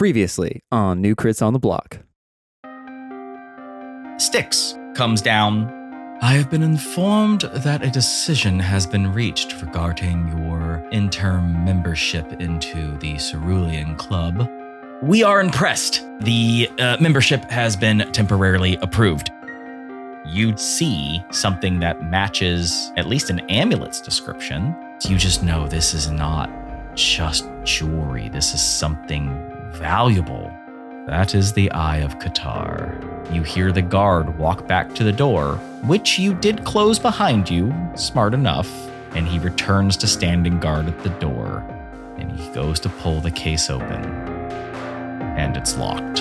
Previously on New Crits on the Block. Styx comes down. I have been informed that a decision has been reached regarding your interim membership into the Cerulean Club. We are impressed. The membership has been temporarily approved. You see something that matches at least an amulet's description. You just know this is not just jewelry. This is something valuable. That is the Eye of Qatar. You hear the guard walk back to the door, which you did close behind you, smart enough, and he returns to standing guard at the door, and he goes to pull the case open, and it's locked.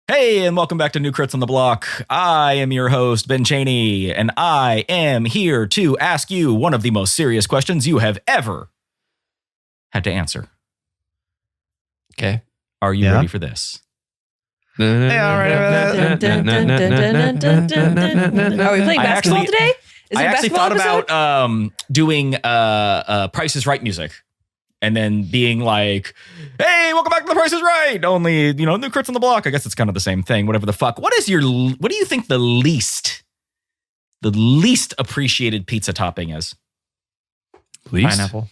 Hey, and welcome back to New Crits on the Block. I am your host, Ben Chaney, and I am here to ask you one of the most serious questions you have ever had to answer. Okay. Are you ready for this? Are we playing basketball today? I actually thought about doing Price is Right music. And then being like, hey, welcome back to The Price is Right. Only, New Crits on the Block. I guess it's kind of the same thing, whatever the fuck. What do you think the least appreciated pizza topping is? Pineapple.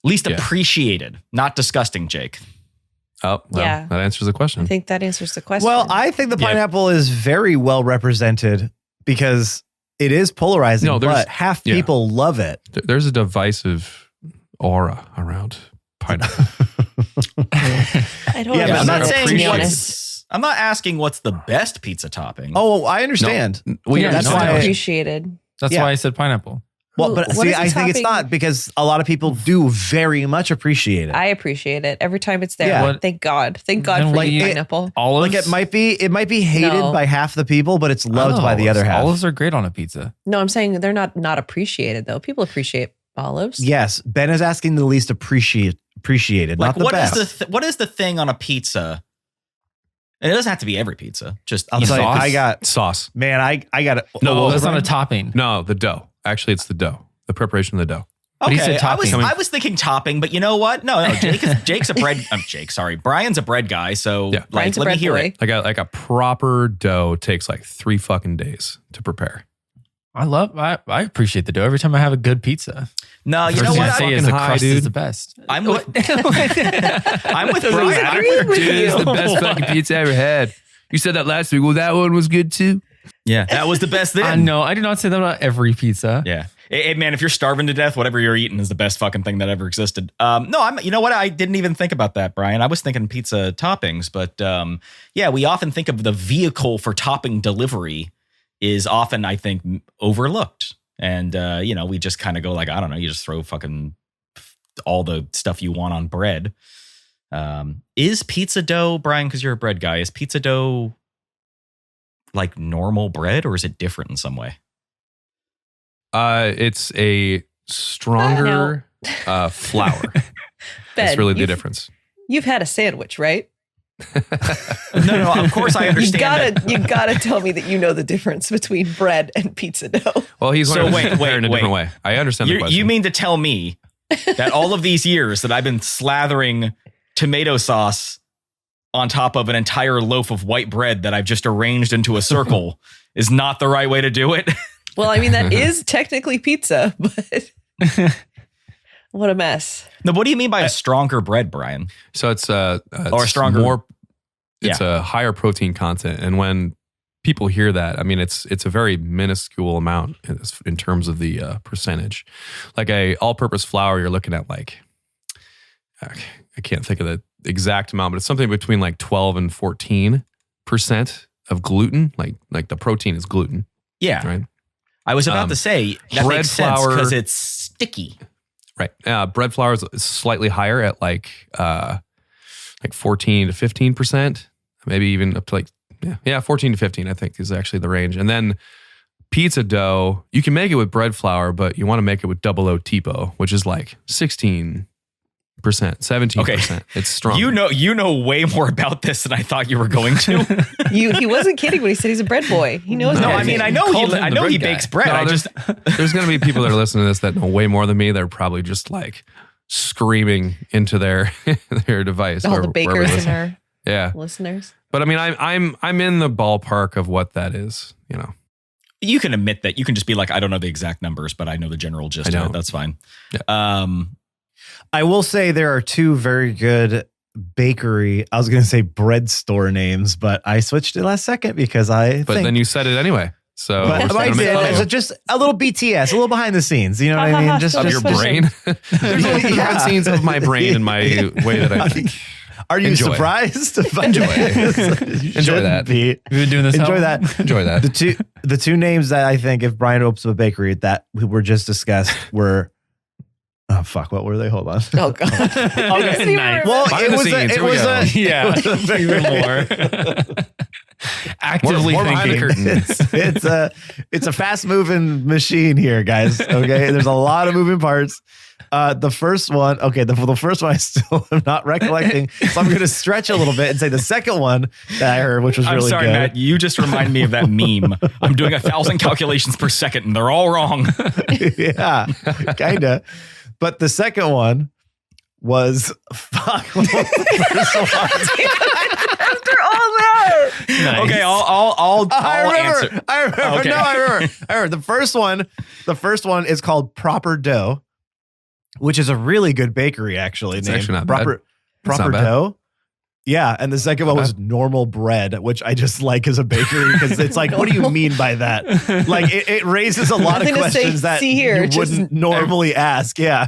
Least appreciated, not disgusting, Jake. Oh, well, Yeah. that answers the question. I think that answers the question. Well, I think the pineapple is very well represented because it is polarizing, but half people love it. There's a divisive aura around pineapple. I don't Yeah, know. I'm not asking what's the best pizza topping. Oh, I understand. That's why appreciated. That's why I said pineapple. Well, but What see, is the I think it's topping? not because a lot of people do very much appreciate it. I appreciate it every time it's there. Yeah. Thank God. Thank God Then for like you, it- pineapple. Olives. Like it might be hated No. by half the people, but it's loved by the other half. Olives are great on a pizza. No, I'm saying they're not appreciated though. People appreciate olives. Yes, Ben is asking the least appreciated, like not the best. what is the thing on a pizza? And it doesn't have to be every pizza. Just I'll tell you, sauce? I got Sauce. man, I got it. No, Oh, that's not a Brian? topping. No, the dough. Actually, it's the dough. The preparation of the dough. But he said Okay, topping. I was thinking topping, but you know what? No, Jake's a bread. Brian's a bread guy, so Yeah. Brian's a let me bread hear boy. it. Like a proper dough takes like 3 fucking days to prepare. I appreciate the dough every time I have a good pizza. No, you First know thing what? I say Fucking is the high, crust is dude. the best. I'm with Brian. agree with Dude, this is the you. best fucking pizza I ever had. You said that last week. Well, that one was good too. Yeah, that was the best thing. I know. I did not say that about every pizza. Yeah. Hey, man, if you're starving to death, whatever you're eating is the best fucking thing that ever existed. You know what? I didn't even think about that, Brian. I was thinking pizza toppings, but yeah, we often think of the vehicle for topping delivery is often, I think, overlooked. And, we just kind of go like, I don't know, you just throw fucking all the stuff you want on bread. Is pizza dough, Brian, because you're a bread guy, is pizza dough like normal bread or is it different in some way? It's a stronger flour. Ben, That's really the you've- difference. You've had a sandwich, right? No, of course I understand that. You gotta tell me that you know the difference between bread and pizza dough. Well, he's So learning wait, to prepare in a wait. different way. I understand the question. You mean to tell me that all of these years that I've been slathering tomato sauce on top of an entire loaf of white bread that I've just arranged into a circle is not the right way to do it? Well, I mean, that is technically pizza, but what a mess. No, what do you mean by a stronger bread, Brian? So it's Or stronger- more. It's a higher protein content, and when people hear that, I mean, it's a very minuscule amount in terms of the percentage. Like a all-purpose flour, you're looking at like I can't think of the exact amount, but it's something between like 12 and 14% of gluten. Like the protein is gluten, Yeah. right? I was about to say that bread makes sense flour- because it's sticky. Right. Bread flour is slightly higher at like 14 to 15%, maybe even up to 14 to 15, I think is actually the range. And then pizza dough, you can make it with bread flour, but you want to make it with double O tipo, which is like 16%, 17%. Okay. It's strong. You know way more about this than I thought you were going to. He wasn't kidding when he said he's a bread boy. He knows. No, that. I mean I know he bakes bread. No, I just there's going to be people that are listening to this that know way more than me. They're probably just like screaming into their device. all the bakers in our yeah listeners. But I mean, I'm in the ballpark of what that is. You know, you can admit that. You can just be like, I don't know the exact numbers, but I know the general gist of it. That's fine. Yeah. I will say there are two very good bakery. I was going to say bread store names, but I switched it last second because then you said it anyway. So but I did. It's just a little BTS, a little behind the scenes. You know what I mean? Just of your brain. There's only behind the scenes of my brain and my way that I think. Are you surprised? Enjoy that. You've been doing this. Enjoy that. Enjoy that. The two names that I think if Brian opens a bakery that we were just discussed were. Oh fuck! What were they? Hold on. Oh god. Okay. Nice. Well, Behind the scenes, it was a Yeah, even more. Actively more behind the thinking. It's a fast moving machine here, guys. Okay, there's a lot of moving parts. The first one, okay, the first one I still am not recollecting, so I'm going to stretch a little bit and say the second one that I heard, which was really good. I'm sorry, Matt. You just remind me of that meme. I'm doing 1,000 calculations per second, and they're all wrong. Yeah, kinda. But the second one was fuck. What was the first one? After all that. Nice. Okay, I'll answer. I remember. Okay. No, I remember. The first one is called Proper Dough, which is a really good bakery actually. It's named actually not Proper not bad. Dough. Yeah, and the second one was Normal Bread, which I just like as a bakery because it's like, what do you mean by that? Like, it raises a lot of Nothing to say, questions that see here, you just- wouldn't normally ask. Yeah,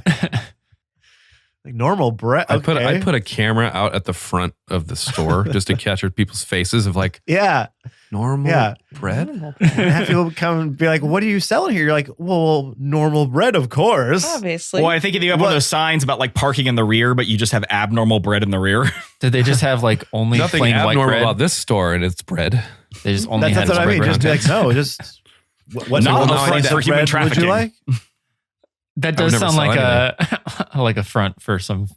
like normal bread. Okay. I put a camera out at the front of the store just to capture people's faces of like yeah. normal bread. And have people come and be like, what are you selling here? You're like, well, normal bread, of course. Obviously. Well, I think if you have one of those signs about like parking in the rear, but you just have abnormal bread in the rear. Did they just have like only Nothing plain white abnormal bread? about this store and its bread. They just only That's had what I mean. bread. Just be like, no, just what Not normal a front for human bread would trafficking. you like? That I would does never sound sell like a front for some.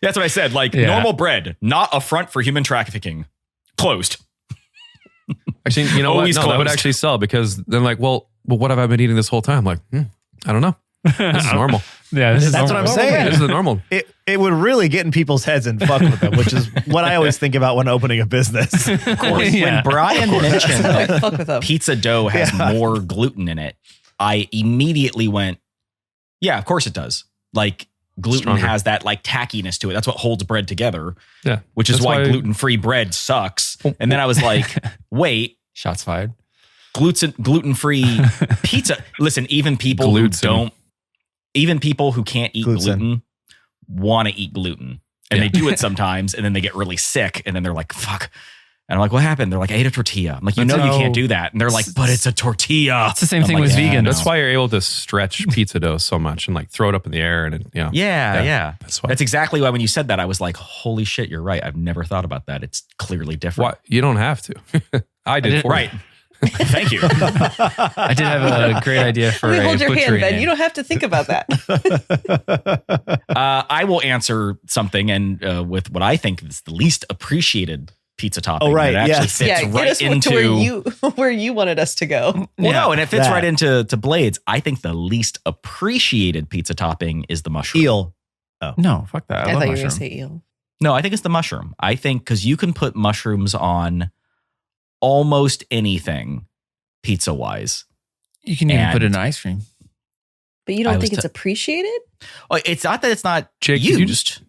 That's what I said. Like normal bread, not a front for human trafficking. Closed. Actually, you know what? Always No, that would closed. actually sell because then like, well, what have I been eating this whole time? Like, I don't know. This is normal. Yeah, this is That's what normal. I'm saying. This is the normal. It would really get in people's heads and fuck with them, which is what I always think about when opening a business. Of course. Yeah. When Brian mentioned Like, that fuck with them. pizza dough has more gluten in it, I immediately went, yeah, of course it does. Like gluten Stronger. has that like tackiness to it. That's what holds bread together. Yeah. Which is That's why why- gluten-free bread sucks. And then I was like, wait, Shots fired. gluten-free pizza. Listen, even people who can't eat gluten want to eat gluten. And they do it sometimes, and then they get really sick, and then they're like, fuck. And I'm like, what happened? They're like, I ate a tortilla. I'm like, you can't do that. And they're like, but it's a tortilla. It's the same I'm thing like, with yeah, vegan. no. That's why you're able to stretch pizza dough so much and like throw it up in the air and Yeah. That's why. That's exactly why when you said that, I was like, holy shit, you're right. I've never thought about that. It's clearly different. Why you don't have to. I did. Right. Thank you. I did have a great idea for Let me a hold your hand, butchery Ben. name. You don't have to think about that. I will answer something and with what I think is the least appreciated pizza topping. Oh, right. It actually Yes. fits Yeah, get right us into to where you wanted us to go. Well, no, and it fits That. right into Blades. I think the least appreciated pizza topping is the mushroom. Eel. No, fuck that. I love thought you were going mushroom. to say eel. No, I think it's the mushroom. I think because you can put mushrooms on almost anything pizza wise. You can even put it in And- ice cream. But you I don't was think it's appreciated? It's not that it's not Jake, used. could you just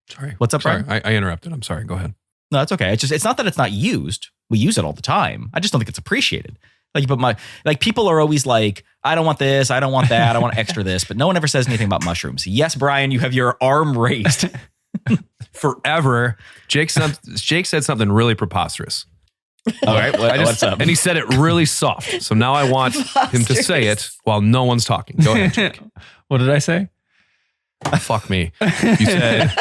Sorry. What's up, Sorry, Brian? I interrupted. I'm sorry. Go ahead. No, it's okay. It's not that it's not used. We use it all the time. I just don't think it's appreciated. Like people are always like, I don't want this, I don't want that, I want extra this, but no one ever says anything about mushrooms. Yes, Brian, you have your arm raised. Forever, Jake said something really preposterous. All right, what's up? And he said it really soft. So now I want him to say it while no one's talking. Go ahead, Jake. What did I say? Fuck me. You said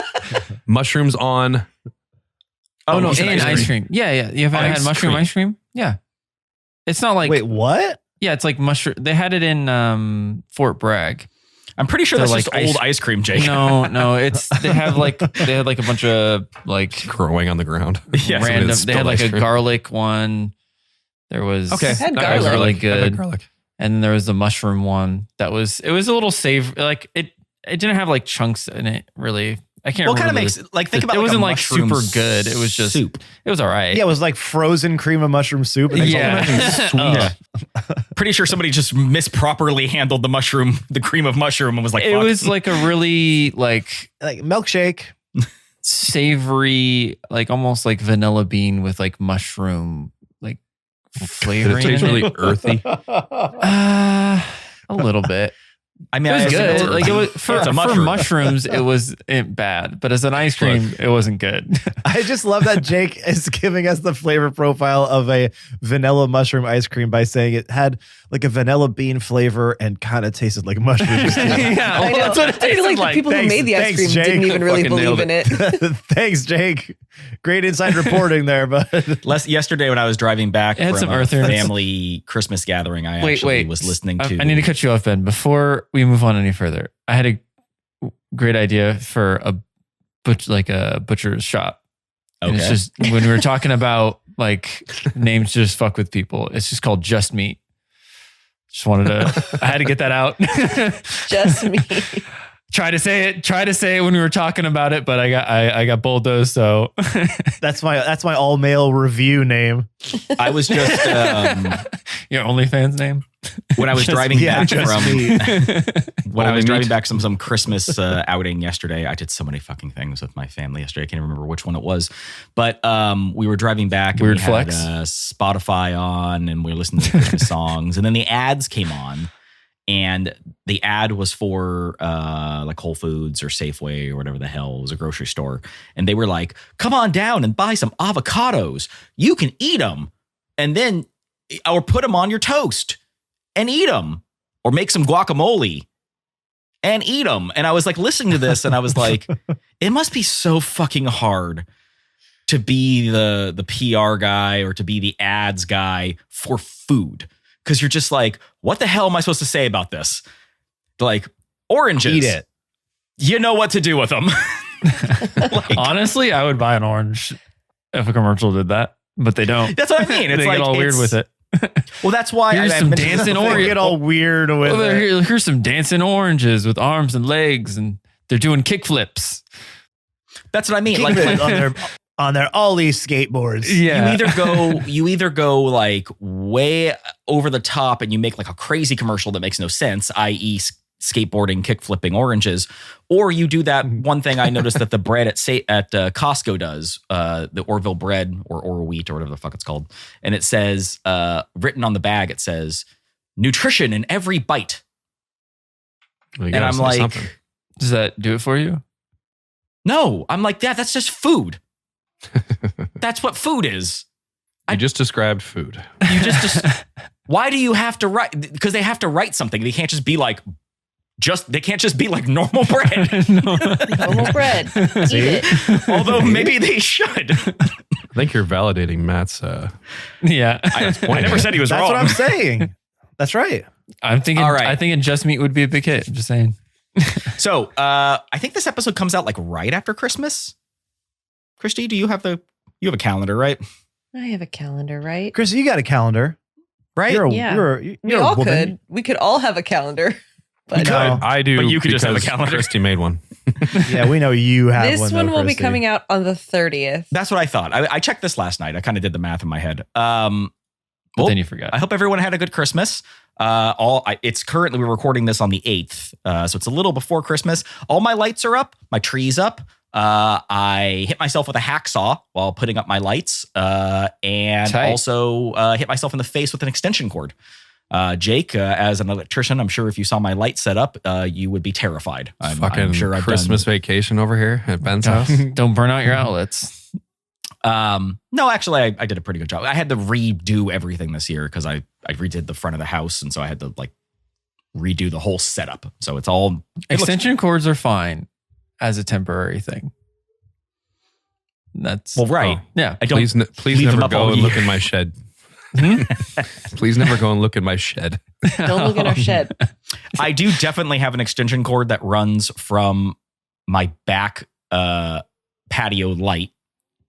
mushrooms on. Oh, no, you said in ice cream. Yeah. You haven't Ice had mushroom cream. ice cream? Yeah. It's not like Wait, what? yeah, it's like mushroom. They had it in Fort Bragg. I'm pretty sure They're that's like just old ice cream, Jake. No, it's they had like a bunch of like Growing on the ground. Yeah, random. They had like a garlic. garlic one. There was Okay. Had that was garlic. really I like good. garlic. And then there was the mushroom one that was it was a little like it didn't have like chunks in it really. I can't What kind of remember. makes like think about it like wasn't a like mushroom super good. It was just soup. It was all right. Yeah, it was like frozen cream of mushroom soup. And Yeah. sweet. Pretty sure somebody just misproperly handled the cream of mushroom, and was like, It fuck. was like a really like Like milkshake. savory, like almost like vanilla bean with like mushroom like Did flavoring. it taste in really it. earthy? A little bit. I mean, It was I good. assume Like it was it's for a mushroom. mushrooms, it was bad. But as an ice cream, it wasn't good. I just love that Jake is giving us the flavor profile of a vanilla mushroom ice cream by saying it had like a vanilla bean flavor and kind of tasted like mushrooms. Yeah, I know. that's what it I feel tasted like the like. people who made the ice Thanks, cream Jake. didn't even really Fucking believe nailed in it. Thanks, Jake. Great inside reporting there, but Yesterday when I was driving back It had from some a earth in it. family Christmas gathering, I actually was listening to. I need to cut you off, Ben. Before we move on any further, I had a great idea for a butcher's shop. And it's Okay. just when we were talking about like names just fuck with people, it's just called Just Meat. Just wanted to I had to get that out. Just me. Try to say it when we were talking about it, but I got bulldozed, so that's my all male review name. I was just your OnlyFans name. when I was Just- driving yeah, back just from me. when I was Only driving meat. back from some Christmas outing yesterday. I did so many fucking things with my family yesterday. I can't even remember which one it was, but we were driving back. And Weird we flex. had Spotify on, and we were listening to Christmas songs, and then the ads came on. And the ad was for like Whole Foods or Safeway or whatever the hell. It was a grocery store. And they were like, come on down and buy some avocados. You can eat them. And then, or put them on your toast and eat them. Or make some guacamole and eat them. And I was like listening to this and I was like, it must be so fucking hard to be the PR guy or to be the ads guy for food. Because you're just like, what the hell am I supposed to say about this? Like, oranges. Eat it. You know what to do with them. Like, Honestly, I would buy an orange if a commercial did that, but they don't. that's what I mean. It's they like get all weird with it. Well, that's why Here's I some mentioned this dancing before. orange. Get all weird with Oh, it. here's some dancing oranges with arms and legs, and they're doing kick flips. That's what I mean. Keep Like, it on their ollie skateboards. Yeah, you either go like way over the top and you make like a crazy commercial that makes no sense, i.e. skateboarding, kick flipping oranges, or you do that one thing I noticed that the bread at Costco does, the Orville bread or wheat or whatever the fuck it's called. And it says, written on the bag, it says nutrition in every bite. Well, you And gotta I'm say like, something. does that do it for you? no, I'm like, that's just food. That's what food is. You just described food. You just why do you have to write? Because they have to write something. They can't just be like normal bread. Normal bread. Eat it. Although maybe they should. I think you're validating Matt's. Yeah, I never said he was That's wrong. what I'm saying. That's right. I'm thinking. All right. I think Just Meat would be a big hit. I'm just saying. So I think this episode comes out like right after Christmas. Christy, do you have a calendar, right? I have a calendar, right? Chris, you got a calendar. Right? You're a, Yeah. you're a, We you're a all woman. could. We could all have a calendar. But No. I do. But you could just have a because calendar. Christy made one. Yeah, we know you have this one. one though, will be Christy. coming out on the 30th. That's what I thought. I checked this last night. I kind of did the math in my head. But Well, then you forgot. I hope everyone had a good Christmas. It's currently, we're recording this on the 8th. So it's a little before Christmas. All my lights are up. My tree's up. I hit myself with a hacksaw while putting up my lights. And Tight. also hit myself in the face with an extension cord. Jake, as an electrician, I'm sure if you saw my light set up, you would be terrified. I'm Fucking sure I've Christmas vacation over here at Ben's house. Don't burn out your outlets. No, actually, I did a pretty good job. I had to redo everything this year because I redid the front of the house, and so I had to like redo the whole setup. So it's all it looks- Extension cords are fine as a temporary thing. That's well, right. Oh. yeah. I don't Please leave them never up go all and look year. in my shed. Please never go and look in my shed. Don't look in our shed. I do definitely have an extension cord that runs from my back patio light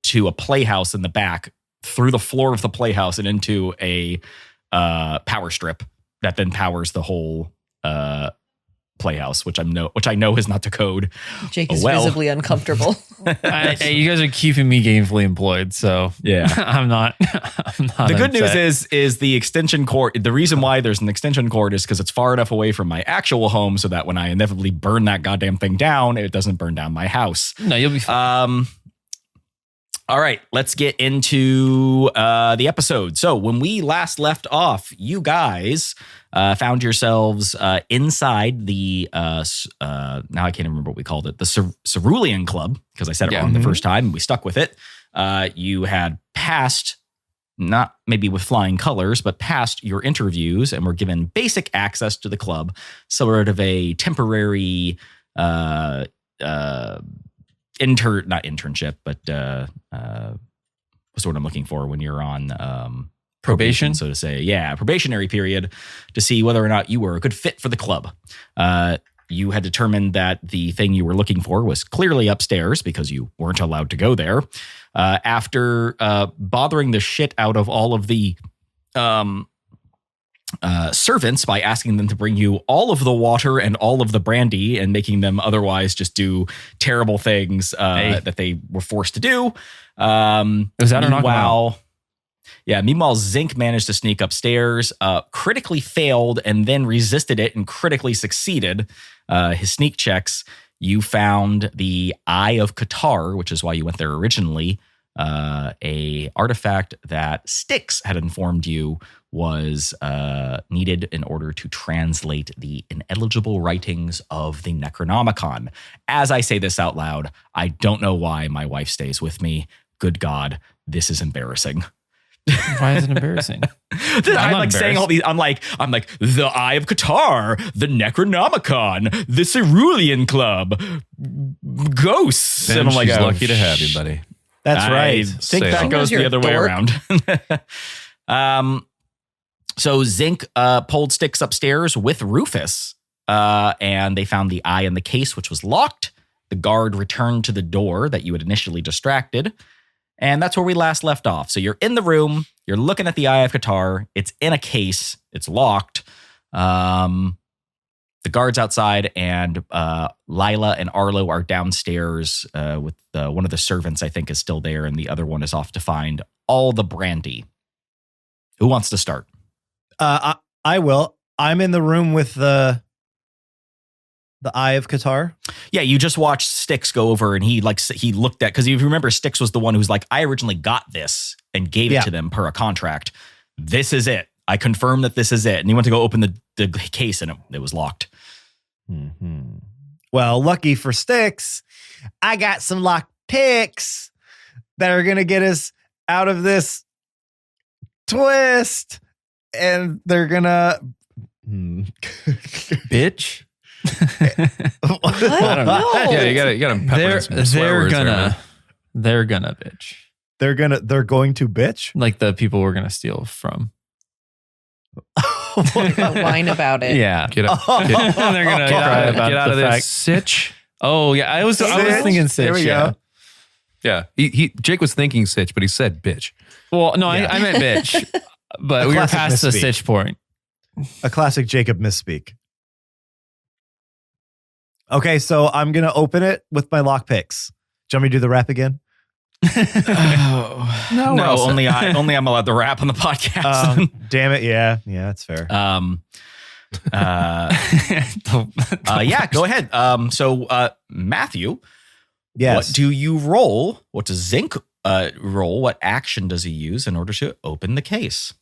to a playhouse in the back, through the floor of the playhouse and into a power strip that then powers the whole playhouse, which I know is not the code. Jake is visibly uncomfortable. You guys are keeping me gainfully employed, so yeah, I'm not. The good news is the extension cord. The reason why there's an extension cord is because it's far enough away from my actual home so that when I inevitably burn that goddamn thing down, it doesn't burn down my house. No, you'll be fine. All right, let's get into the episode. So when we last left off, you guys found yourselves inside the, now I can't remember what we called it, the Cerulean Club, because I said it wrong the first time and we stuck with it. You had passed, not maybe with flying colors, but passed your interviews and were given basic access to the club, sort of a temporary not internship, but what's the word I'm looking for when you're on probation, so to say. Yeah, probationary period to see whether or not you were a good fit for the club. You had determined that the thing you were looking for was clearly upstairs because you weren't allowed to go there. After bothering the shit out of all of the servants by asking them to bring you all of the water and all of the brandy and making them otherwise just do terrible things that they were forced to do. Was that or not? Meanwhile, Zinc managed to sneak upstairs, critically failed, and then resisted it and critically succeeded his sneak checks. You found the Eye of Qatar, which is why you went there originally, a artifact that Styx had informed you was needed in order to translate the ineligible writings of the Necronomicon. As I say this out loud, I don't know why my wife stays with me. Good God, this is embarrassing. Why is it embarrassing? I'm like saying all these. I'm like the Eye of Qatar, the Necronomicon, the Cerulean Club, ghosts. Ben, and I'm like, she's lucky to have you, buddy. That's right. I think that goes the other way around. So Zinc pulled Styx upstairs with Rufus, and they found the eye in the case, which was locked. The guard returned to the door that you had initially distracted. And that's where we last left off. So you're in the room, you're looking at the Eye of Qatar, it's in a case, it's locked. The guard's outside, and Lila and Arlo are downstairs with one of the servants, I think, is still there, and the other one is off to find all the brandy. Who wants to start? I will. I'm in the room with the Eye of Qatar. Yeah, you just watched Styx go over, and he looked at, because if you remember, Styx was the one who's like, I originally got this and gave it to them per a contract. This is it. I confirm that this is it. And he went to go open the case, and it was locked. Mm-hmm. Well, lucky for Styx, I got some lock picks that are going to get us out of this twist. And they're going to... Bitch. What? No. Yeah, you got to pepper in some swear words they're gonna bitch. They're going to bitch? Like the people we're gonna steal from. Whine about it. Yeah. Get out, They're gonna cry about get out the of fact. this sitch. Oh yeah, I was thinking sitch. There we yeah. go. Yeah, Jake was thinking sitch, but he said bitch. Well, no, I meant bitch, but A we were classic past the misspeak. sitch point. A classic Jacob misspeak. Okay, so I'm going to open it with my lock picks. Do you want me to do the rap again? No, only I'm allowed to rap on the podcast. Damn it. Yeah, that's fair. Yeah, go ahead. So Matthew, Yes. what do you roll? What does Zinc roll? What action does he use in order to open the case?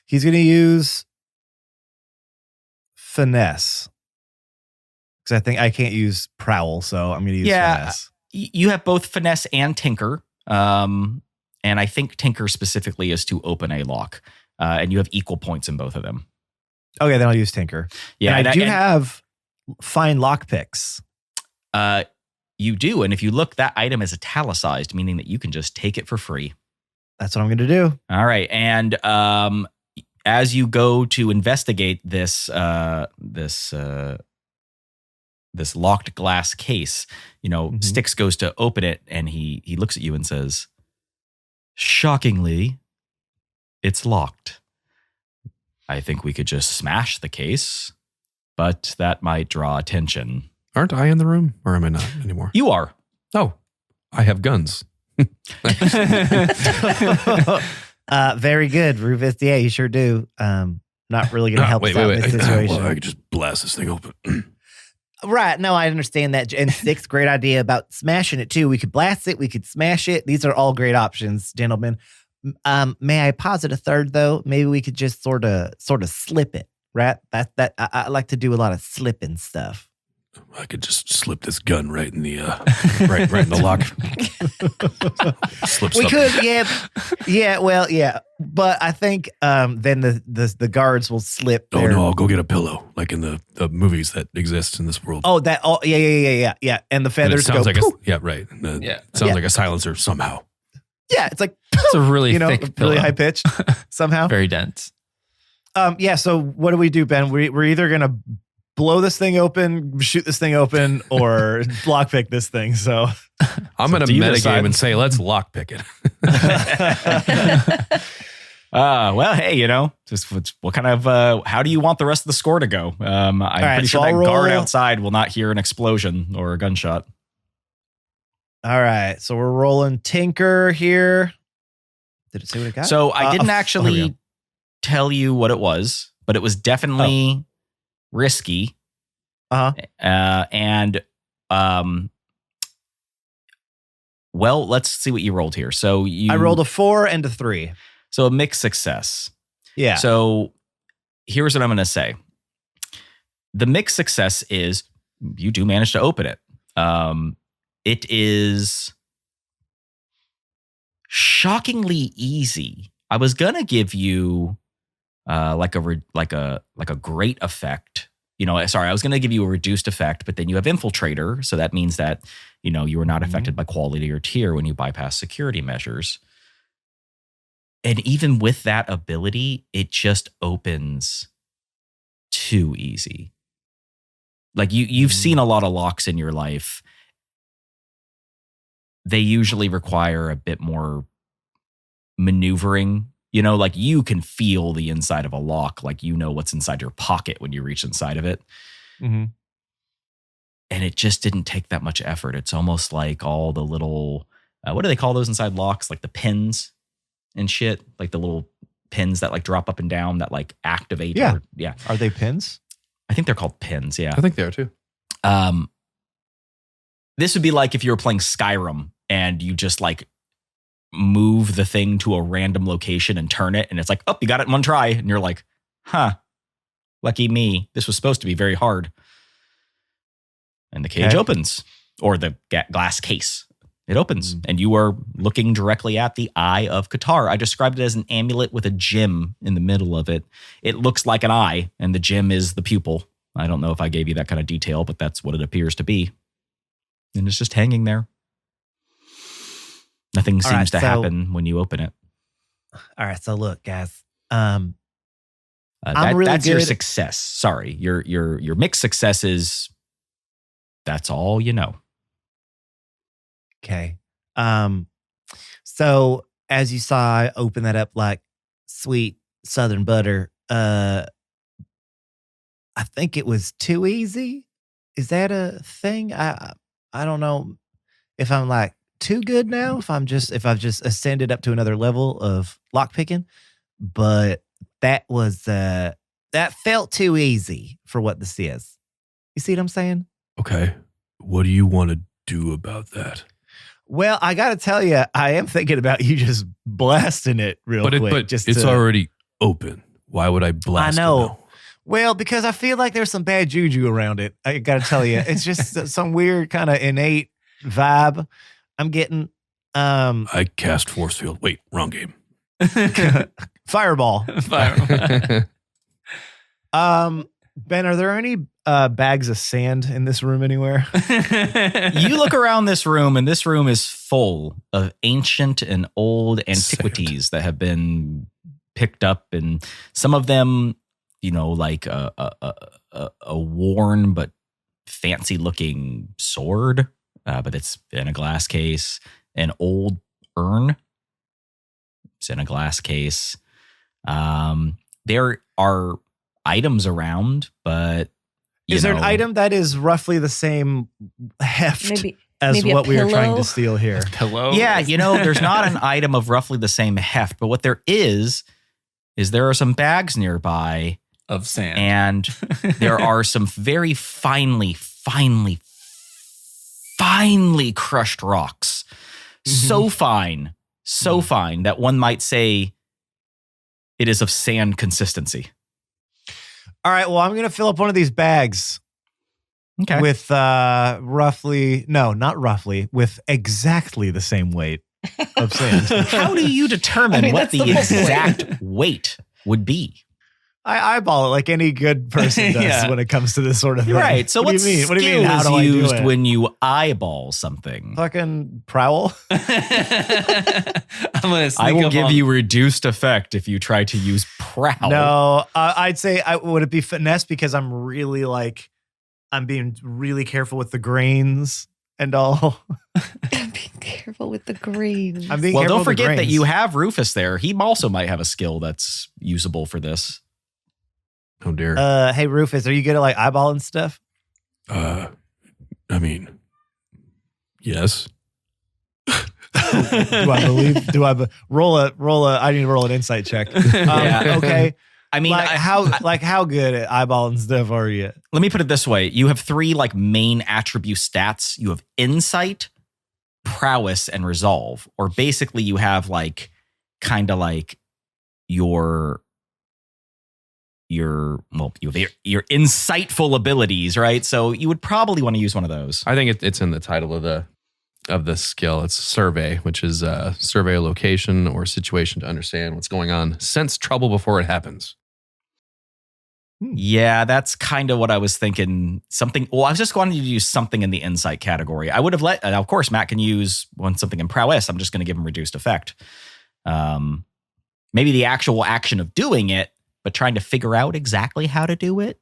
He's going to use finesse. Because I think I can't use prowl, so I'm going to use finesse. You have both finesse and tinker. And I think tinker specifically is to open a lock. And you have equal points in both of them. Okay, then I'll use tinker. Yeah, and I do have fine lock picks. You do. And if you look, that item is italicized, meaning that you can just take it for free. That's what I'm going to do. All right. And as you go to investigate this locked glass case, Styx goes to open it and he looks at you and says, shockingly, it's locked. I think we could just smash the case, but that might draw attention. Aren't I in the room, or am I not anymore? You are. Oh, I have guns. Very good, Rufus. Yeah, you sure do. Not really going to help us out in this situation. Well, I could just blast this thing open. Right. No, I understand that. And Styx, great idea about smashing it too. We could blast it. We could smash it. These are all great options, gentlemen. May I posit a third though? Maybe we could just sort of slip it. Right. I like to do a lot of slipping stuff. I could just slip this gun right in the right in the lock. We could, yeah. Well, yeah. But I think then the guards will slip. Oh no, I'll go get a pillow, like in the movies that exist in this world. Oh, that. Oh, yeah. And the feathers sounds go. Like right. Sounds like a silencer somehow. Yeah, it's like it's a really thick pillow. Really high pitched somehow. Very dense. Yeah. So what do we do, Ben? We're either gonna blow this thing open, shoot this thing open, or lockpick this thing. So I'm going to metagame and say, let's lockpick it. Well, hey, just what kind of, how do you want the rest of the score to go? I'm pretty sure that guard outside will not hear an explosion or a gunshot. All right. So we're rolling Tinker here. Did it say what it got? So I didn't actually tell you what it was, but it was definitely risky. And well, let's see what you rolled here. So I rolled a 4 and a 3. So a mixed success. Yeah. So here's what I'm going to say. The mixed success is you do manage to open it. It is shockingly easy. I was going to give you like a great effect. I was going to give you a reduced effect, but then you have Infiltrator. So that means that, you are not affected by quality or tier when you bypass security measures. And even with that ability, it just opens too easy. Like you've seen a lot of locks in your life. They usually require a bit more maneuvering. Like you can feel the inside of a lock, like what's inside your pocket when you reach inside of it. Mm-hmm. And it just didn't take that much effort. It's almost like all the little, what do they call those inside locks? Like the pins and shit, like the little pins that like drop up and down that like activate. Yeah. Yeah. Are they pins? I think they're called pins. Yeah. I think they are too. This would be like if you were playing Skyrim and you just like move the thing to a random location and turn it, and it's like, oh, you got it in one try, and you're like, huh, lucky me. This was supposed to be very hard. And the cage opens, or the glass case. It opens, and you are looking directly at the Eye of Qatar. I described it as an amulet with a gem in the middle of it. It looks like an eye, and the gem is the pupil. I don't know if I gave you that kind of detail, but that's what it appears to be. And it's just hanging there. Nothing seems to happen when you open it. All right, so look, guys. I'm really that's good. Your success. Sorry, your mixed success is that's all you know. Okay. So as you saw, I open that up like sweet Southern butter. I think it was too easy. Is that a thing? I don't know if I'm like too good now, if I've just ascended up to another level of lockpicking, but that was that felt too easy for what this is. You see what I'm saying? Okay. What do you want to do about that? Well, I got to tell you, I am thinking about you just blasting it quick. But it's already open. Why would I blast it? I know. Well, because I feel like there's some bad juju around it. I got to tell you, it's just some weird kind of innate vibe I'm getting. I cast force field. Wait, wrong game. Fireball. Ben, are there any bags of sand in this room anywhere? You look around this room, and this room is full of ancient and old antiquities that have been picked up, and some of them, like a worn but fancy looking sword, but it's in a glass case. An old urn, it's in a glass case. There are items around, but is there an item that is roughly the same heft as maybe what we are trying pillow? to steal here? Pillow. Yeah, there's not an item of roughly the same heft, but what there is there are some bags nearby Of sand. and there are some very finely crushed rocks. So fine that one might say it is of sand consistency. All right, well, I'm going to fill up one of these bags Okay. with with exactly the same weight of sand. How do you determine what that's the the whole point. exact weight would be? I eyeball it like any good person does Yeah. when it comes to this sort of thing. Right. So what what do you mean? What do you mean? skill How is do I do used it? when you eyeball something? Fucking prowl? I'm gonna sneak I will up give on- you reduced effect if you try to use prowl. No, I'd say would it be finesse because I'm being really careful with the grains and all. Be careful with the grains. I'm being Well, careful don't with the forget that grains. you have Rufus there. He also might have a skill that's usable for this. Oh dear. Hey Rufus, are you good at like eyeballing stuff? I mean, yes. Do I believe? Roll a? I need to roll an insight check. Yeah. Okay. I mean, how good at eyeballing stuff are you? let me put it this way. You have 3 main attribute stats. You have insight, prowess, and resolve. Or basically you have kind of your insightful abilities, right? So you would probably want to use one of those. I think it's in the title of the skill. It's survey, which is survey a location or situation to understand what's going on. Sense trouble before it happens. Yeah, that's kind of what I was thinking. I was just going to use something in the insight category. I would have of course, Matt can use something in prowess. I'm just going to give him reduced effect. Maybe the actual action of doing it, but trying to figure out exactly how to do it.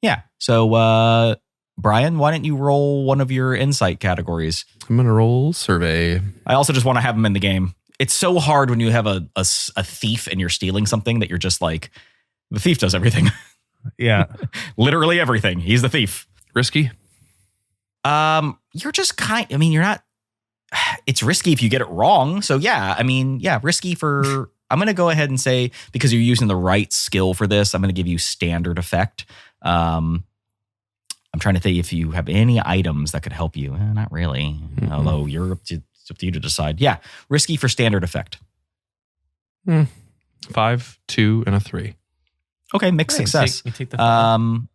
Yeah. So, Brian, why don't you roll one of your insight categories? I'm going to roll survey. I also just want to have him in the game. It's so hard when you have a thief and you're stealing something that you're just the thief does everything. Yeah. Literally everything. He's the thief. Risky. You're just you're not, it's risky if you get it wrong. So yeah, risky for, I'm going to go ahead and say, because you're using the right skill for this, I'm going to give you standard effect. I'm trying to think if you have any items that could help you. Not really. Mm-mm. Although it's up to you to decide. Yeah. Risky for standard effect. 5, 2, and a 3. Okay. Mixed success. You take the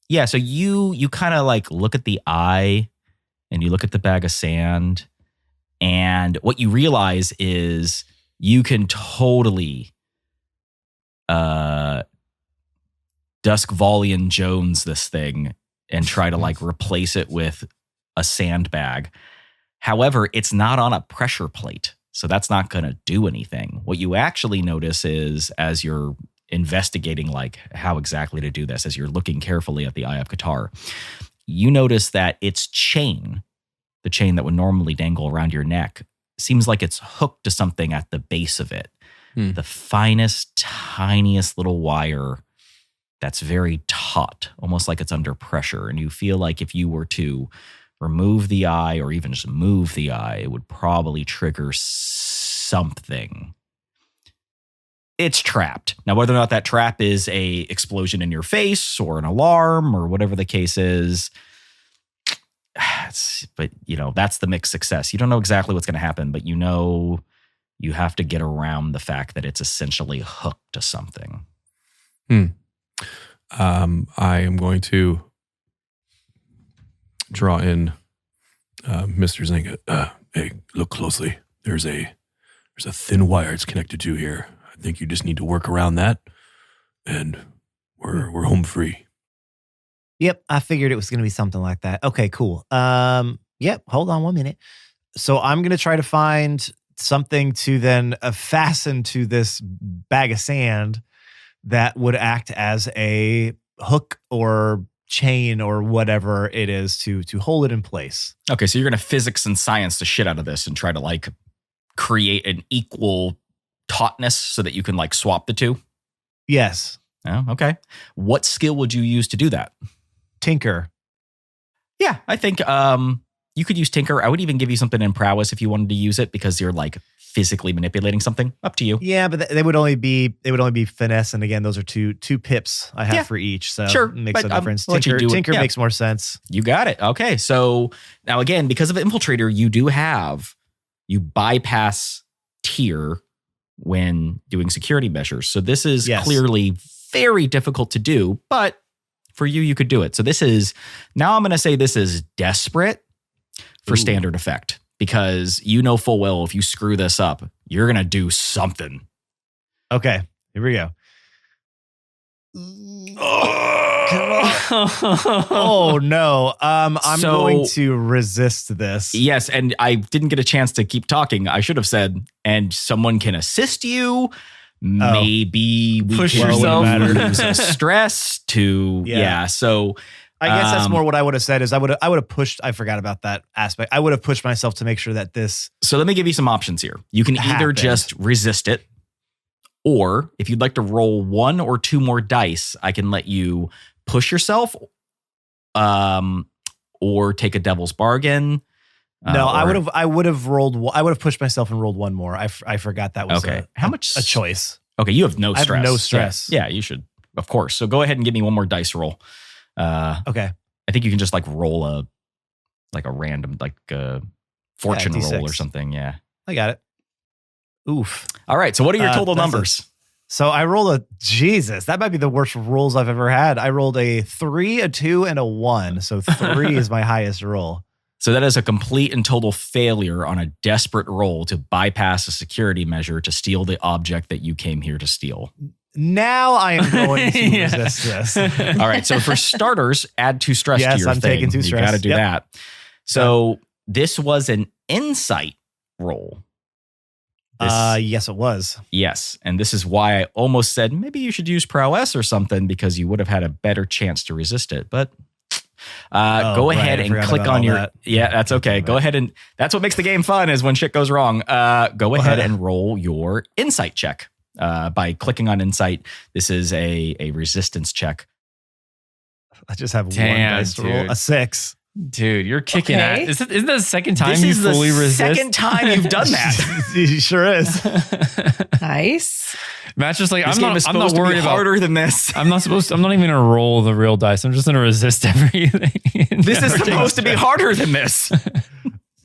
Yeah, so you kind of look at the eye and you look at the bag of sand, and what you realize is you can totally Dusk Valian Jones this thing and try to replace it with a sandbag. However, it's not on a pressure plate, so that's not going to do anything. What you actually notice is, as you're investigating how exactly to do this, as you're looking carefully at the Eye of Qatar, you notice that its chain, the chain that would normally dangle around your neck, seems like it's hooked to something at the base of it. The finest, tiniest little wire that's very taut, almost like it's under pressure. And you feel like if you were to remove the eye or even just move the eye, it would probably trigger something. It's trapped. Now, whether or not that trap is a explosion in your face or an alarm or whatever the case is, but that's the mixed success. You don't know exactly what's going to happen, but you have to get around the fact that it's essentially hooked to something. I am going to draw in Mr. Zinga. Hey, look closely. There's a thin wire it's connected to here. I think you just need to work around that, and We're home free. Yep, I figured it was going to be something like that. Okay, cool. Yep, hold on 1 minute. So I'm going to try to find something to then fasten to this bag of sand that would act as a hook or chain or whatever it is to hold it in place. Okay, so you're going to physics and science the shit out of this and try to like create an equal tautness so that you can like swap the two? Yes. Oh, okay. What skill would you use to do that? Tinker. Yeah, I think you could use Tinker. I would even give you something in prowess if you wanted to use it because you're like physically manipulating something. Up to you. Yeah, but they would only be finesse, and again, those are two pips I have for each, so sure, it makes but, a difference. I'll let you do it. Tinker Yeah. makes more sense. You got it. Okay, so now again, because of Infiltrator, you bypass tier when doing security measures. So this is clearly very difficult to do, but for you could do it. So now I'm going to say this is desperate for standard effect because you know full well if you screw this up, you're going to do something. Okay, here we go. Oh no. I'm going to resist this. Yes, and I didn't get a chance to keep talking. I should have said, and someone can assist you. Maybe we push can yourself. use a stress to so I guess that's more what I would have said is I would have pushed. I forgot about that aspect. I would have pushed myself to make sure that this. So let me give you some options here. You can either just resist it, or if you'd like to roll 1 or 2 more dice, I can let you push yourself, or take a devil's bargain. No, I would have pushed myself and rolled 1 more. I forgot that was a choice. Okay, you have no stress. I have no stress. Yeah, you should, of course. So go ahead and give me 1 more dice roll. Okay. I think you can just like roll a random fortune roll D6. or something. Yeah, I got it. Oof. All right. So what are your total numbers? So I rolled Jesus. That might be the worst rolls I've ever had. I rolled a 3, a 2, and a 1. So 3 is my highest roll. So that is a complete and total failure on a desperate roll to bypass a security measure to steal the object that you came here to steal. Now I am going to resist this. All right. So for starters, add 2 stress to your I'm thing. taking 2 stress. You got to do that. So this was an insight roll. Yes, it was. Yes. And this is why I almost said maybe you should use prowess or something because you would have had a better chance to resist it. But go ahead and click on your. That. Yeah, that's okay. Go ahead and that's what makes the game fun is when shit goes wrong. Go ahead and roll your insight check by clicking on insight. This is a resistance check. I just have 1 dice to roll. A 6. Dude, you're kicking Okay. at. Isn't that the second time This you is the fully resist? second time you've done that. He sure is. Nice. Matt's just like, This I'm game not, is I'm supposed not to worried be about. harder than this. I'm not even gonna roll the real dice. I'm just gonna resist everything. This is supposed to be harder than this.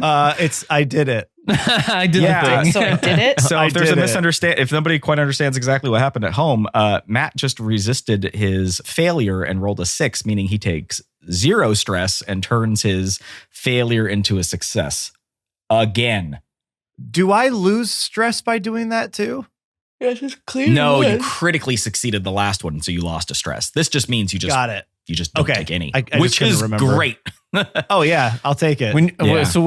I did it. I did the thing. So I did it. So I if there's a did it. misunderstanding, if nobody quite understands exactly what happened at home, Matt just resisted his failure and rolled a 6, meaning he takes 0 stress and turns his failure into a success again. Do I lose stress by doing that too? Yeah, just clear. No, you critically succeeded the last one, so you lost a stress. This just means you just Got it. You just don't Okay. take any, I just which couldn't is remember. great. Oh yeah, I'll take it. Yeah. So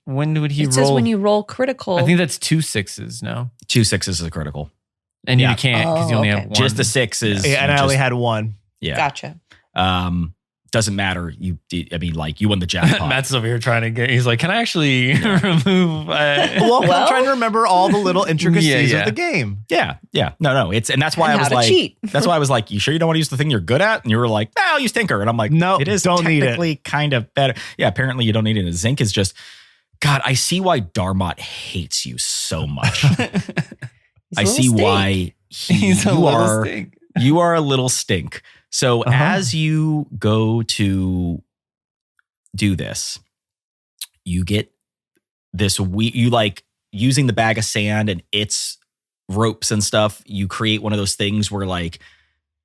when would he It roll? says when you roll critical. I think that's 2 6s. No, 2 6s is a critical. and Yeah. you can't because you only Oh, have okay. one. Just a 6 is Yeah, and I just- only had 1. yeah. Gotcha. Doesn't matter. You won the jackpot. Matt's over here trying to get. He's like, can I actually remove? Well, I'm trying to rember all the little intricacies Yeah. of the game. Yeah. No. It's and that's why And I was how to like, cheat. that's why I was like, you sure you don't want to use the thing you're good at? And you were like, no, I'll use Tinker. And I'm like, No, it is don't need it. technically kind of better. Yeah, apparently you don't need it. And Zinc is just, God, I see why Darmot hates you so much. I see why He's a little stink. you are a little stink. So as you go to do this, you get this you like using the bag of sand and its ropes and stuff. You create one of those things where like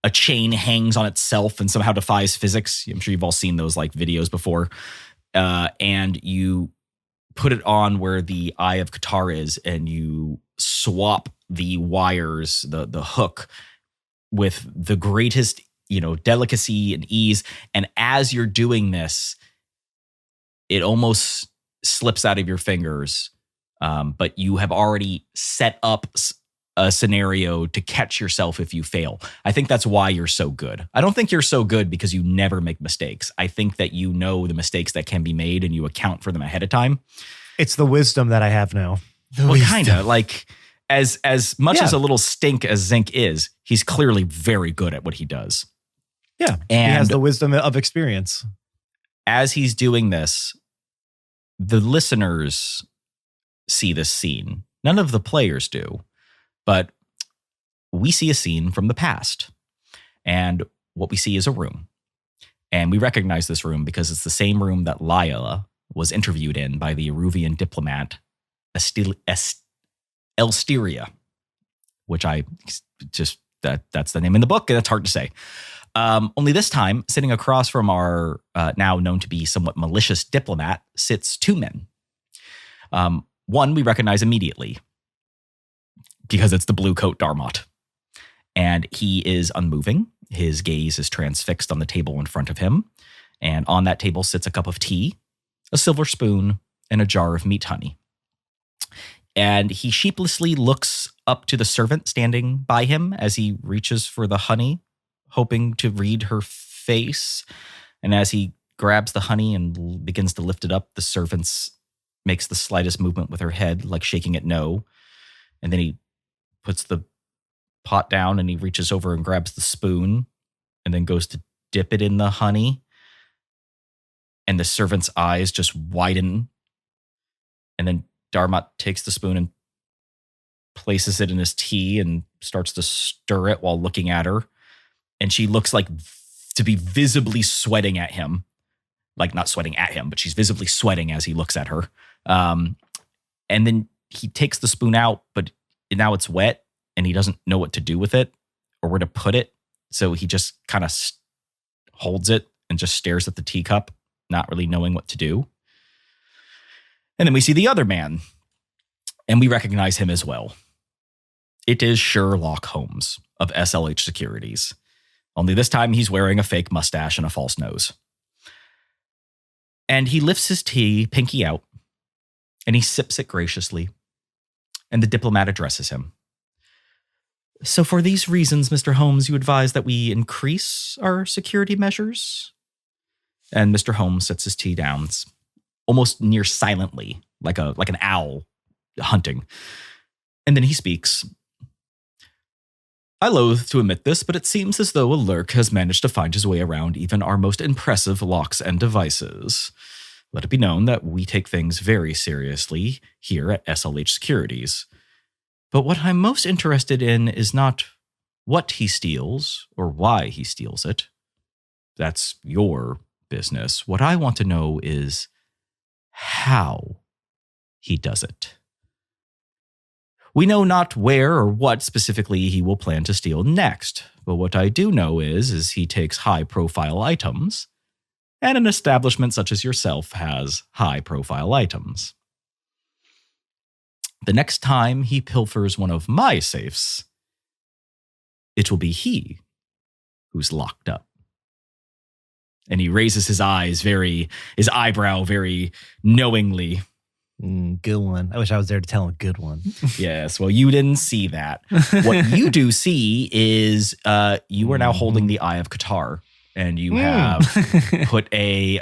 a chain hangs on itself and somehow defies physics. I'm sure you've all seen those like videos before. And you put it on where the Eye of Qatar is and you swap the wires, the hook with the greatest, delicacy and ease. And as you're doing this, it almost slips out of your fingers. But you have already set up a scenario to catch yourself if you fail. I think that's why you're so good. I don't think you're so good because you never make mistakes. I think that you know the mistakes that can be made and you account for them ahead of time. It's the wisdom that I have now. Well, kind of like as much as a little stink as Zinc is, he's clearly very good at what he does. Yeah. And he has the wisdom of experience. As he's doing this, the listeners see this scene. None of the players do, but we see a scene from the past. And what we see is a room. And we recognize this room because it's the same room that Lila was interviewed in by the Eruvian diplomat Elsteria, which that's the name in the book, and that's hard to say. Only this time, sitting across from our now known to be somewhat malicious diplomat, sits two men. One we recognize immediately because it's the blue coat Darmot. And he is unmoving. His gaze is transfixed on the table in front of him. And on that table sits a cup of tea, a silver spoon, and a jar of meat honey. And he sheepishly looks up to the servant standing by him as he reaches for the honey, hoping to read her face. And as he grabs the honey and begins to lift it up, the servant makes the slightest movement with her head, like shaking it no. And then he puts the pot down and he reaches over and grabs the spoon and then goes to dip it in the honey. And the servant's eyes just widen. And then Darmot takes the spoon and places it in his tea and starts to stir it while looking at her. And she looks like to be visibly sweating at him. Like not sweating at him, but she's visibly sweating as he looks at her. And then he takes the spoon out, but now it's wet and he doesn't know what to do with it or where to put it. So he just kind of holds it and just stares at the teacup, not really knowing what to do. And then we see the other man, and we recognize him as well. It is Sherlock Holmes of SLH Securities. Only this time he's wearing a fake mustache and a false nose. And he lifts his tea, pinky out, and he sips it graciously. And the diplomat addresses him. So for these reasons, Mr. Holmes, you advise that we increase our security measures? And Mr. Holmes sets his tea down, almost near silently, like an owl hunting. And then he speaks. I loathe to admit this, but it seems as though a lurk has managed to find his way around even our most impressive locks and devices. Let it be known that we take things very seriously here at SLH Securities. But what I'm most interested in is not what he steals or why he steals it. That's your business. What I want to know is how he does it. We know not where or what specifically he will plan to steal next, but what I do know is he takes high-profile items, and an establishment such as yourself has high-profile items. The next time he pilfers one of my safes, it will be he who's locked up. And he raises his eyebrow very knowingly. Good one. I wish I was there to tell him a good one. Yes, well, you didn't see that. What you do see is you are now holding the Eye of Qatar, and you have put a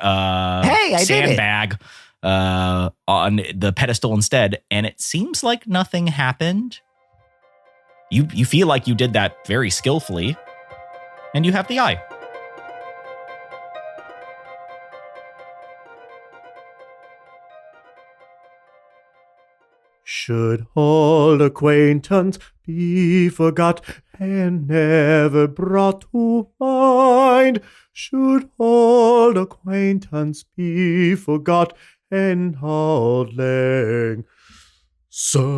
sandbag on the pedestal instead, and it seems like nothing happened. You feel like you did that very skillfully, and you have the eye. Should old acquaintance be forgot and never brought to mind? Should old acquaintance be forgot and auld lang syne?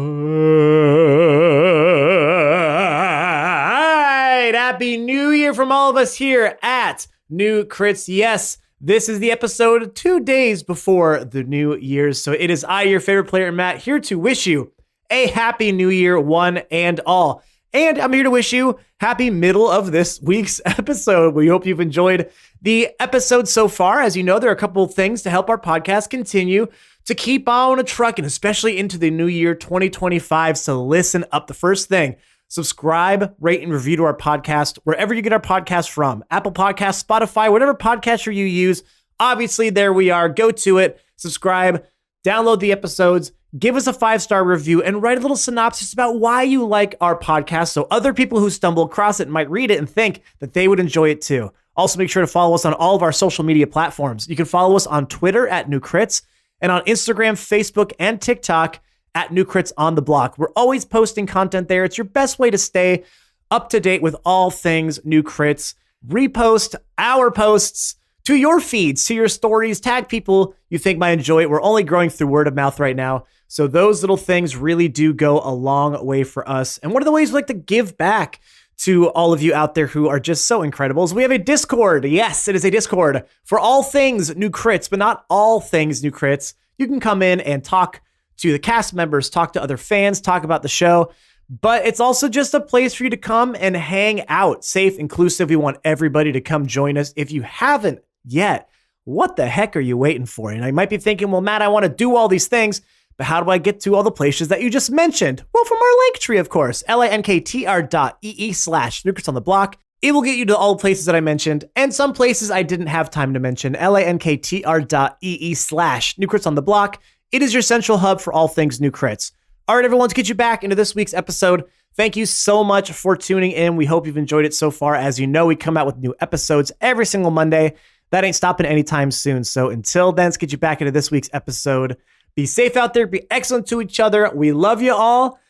Happy New Year from all of us here at New Crits. Yes, this is the episode 2 days before the New Year's. So it is I, your favorite player, Matt, here to wish you a Happy New Year, one and all. And I'm here to wish you happy middle of this week's episode. We hope you've enjoyed the episode so far. As you know, there are a couple of things to help our podcast continue to keep on a trucking, especially into the new year 2025. So listen up. The first thing, subscribe, rate, and review to our podcast wherever you get our podcast from. Apple Podcasts, Spotify, whatever podcatcher you use. Obviously, there we are. Go to it, subscribe, download the episodes, give us a 5-star review, and write a little synopsis about why you like our podcast so other people who stumble across it might read it and think that they would enjoy it too. Also, make sure to follow us on all of our social media platforms. You can follow us on Twitter at New Crits and on Instagram, Facebook, and TikTok at New Crits on the Block. We're always posting content there. It's your best way to stay up to date with all things New Crits. Repost our posts to your feeds, to your stories, tag people you think might enjoy it. We're only growing through word of mouth right now. So those little things really do go a long way for us. And one of the ways we like to give back to all of you out there who are just so incredible is we have a Discord. Yes, it is a Discord for all things New Crits, but not all things New Crits. You can come in and talk to the cast members, talk to other fans, talk about the show. But it's also just a place for you to come and hang out. Safe, inclusive. We want everybody to come join us. If you haven't yet, what the heck are you waiting for? And I might be thinking, well, Matt, I want to do all these things, but how do I get to all the places that you just mentioned? Well, from our link tree, of course, linktr.ee/New Crits on the Block. It will get you to all the places that I mentioned, and some places I didn't have time to mention, linktr.ee/New Crits on the Block. It is your central hub for all things New Crits. All right, everyone, to get you back into this week's episode, thank you so much for tuning in. We hope you've enjoyed it so far. As you know, we come out with new episodes every single Monday. That ain't stopping anytime soon. So until then, let's get you back into this week's episode. Be safe out there. Be excellent to each other. We love you all.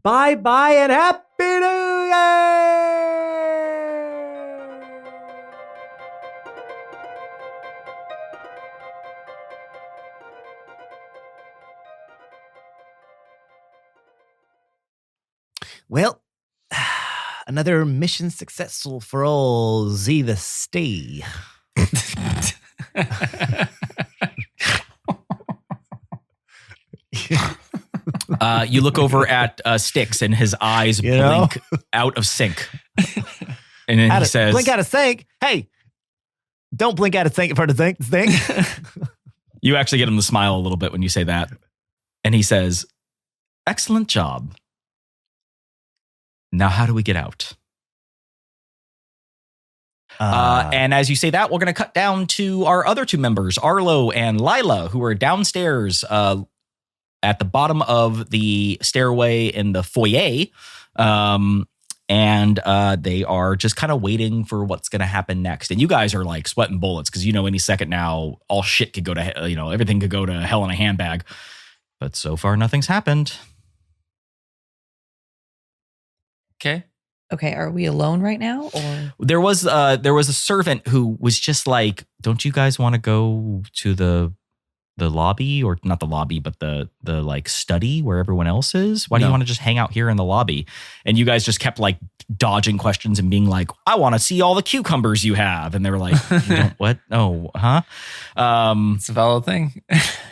Bye-bye and Happy New Year! Well, another mission successful for all Z the Stay. You look over at Styx and his eyes blink out of sync. And then he says, blink out of sync. Hey, don't blink out of sync in front of the thing. You actually get him to smile a little bit when you say that. And he says, excellent job. Now, how do we get out? And as you say that, we're going to cut down to our other two members, Arlo and Lila, who are downstairs at the bottom of the stairway in the foyer. And they are just kind of waiting for what's going to happen next. And you guys are like sweating bullets because, any second now, all shit could go to, everything could go to hell in a handbag. But so far, nothing's happened. Okay, are we alone right now, or there was a servant who was just like, "Don't you guys want to go to the lobby, or not the lobby, but the like study where everyone else is? Why do you want to just hang out here in the lobby?" And you guys just kept like dodging questions and being like, "I want to see all the cucumbers you have," and they were like, "You don't what? Oh, huh?" It's a valid thing.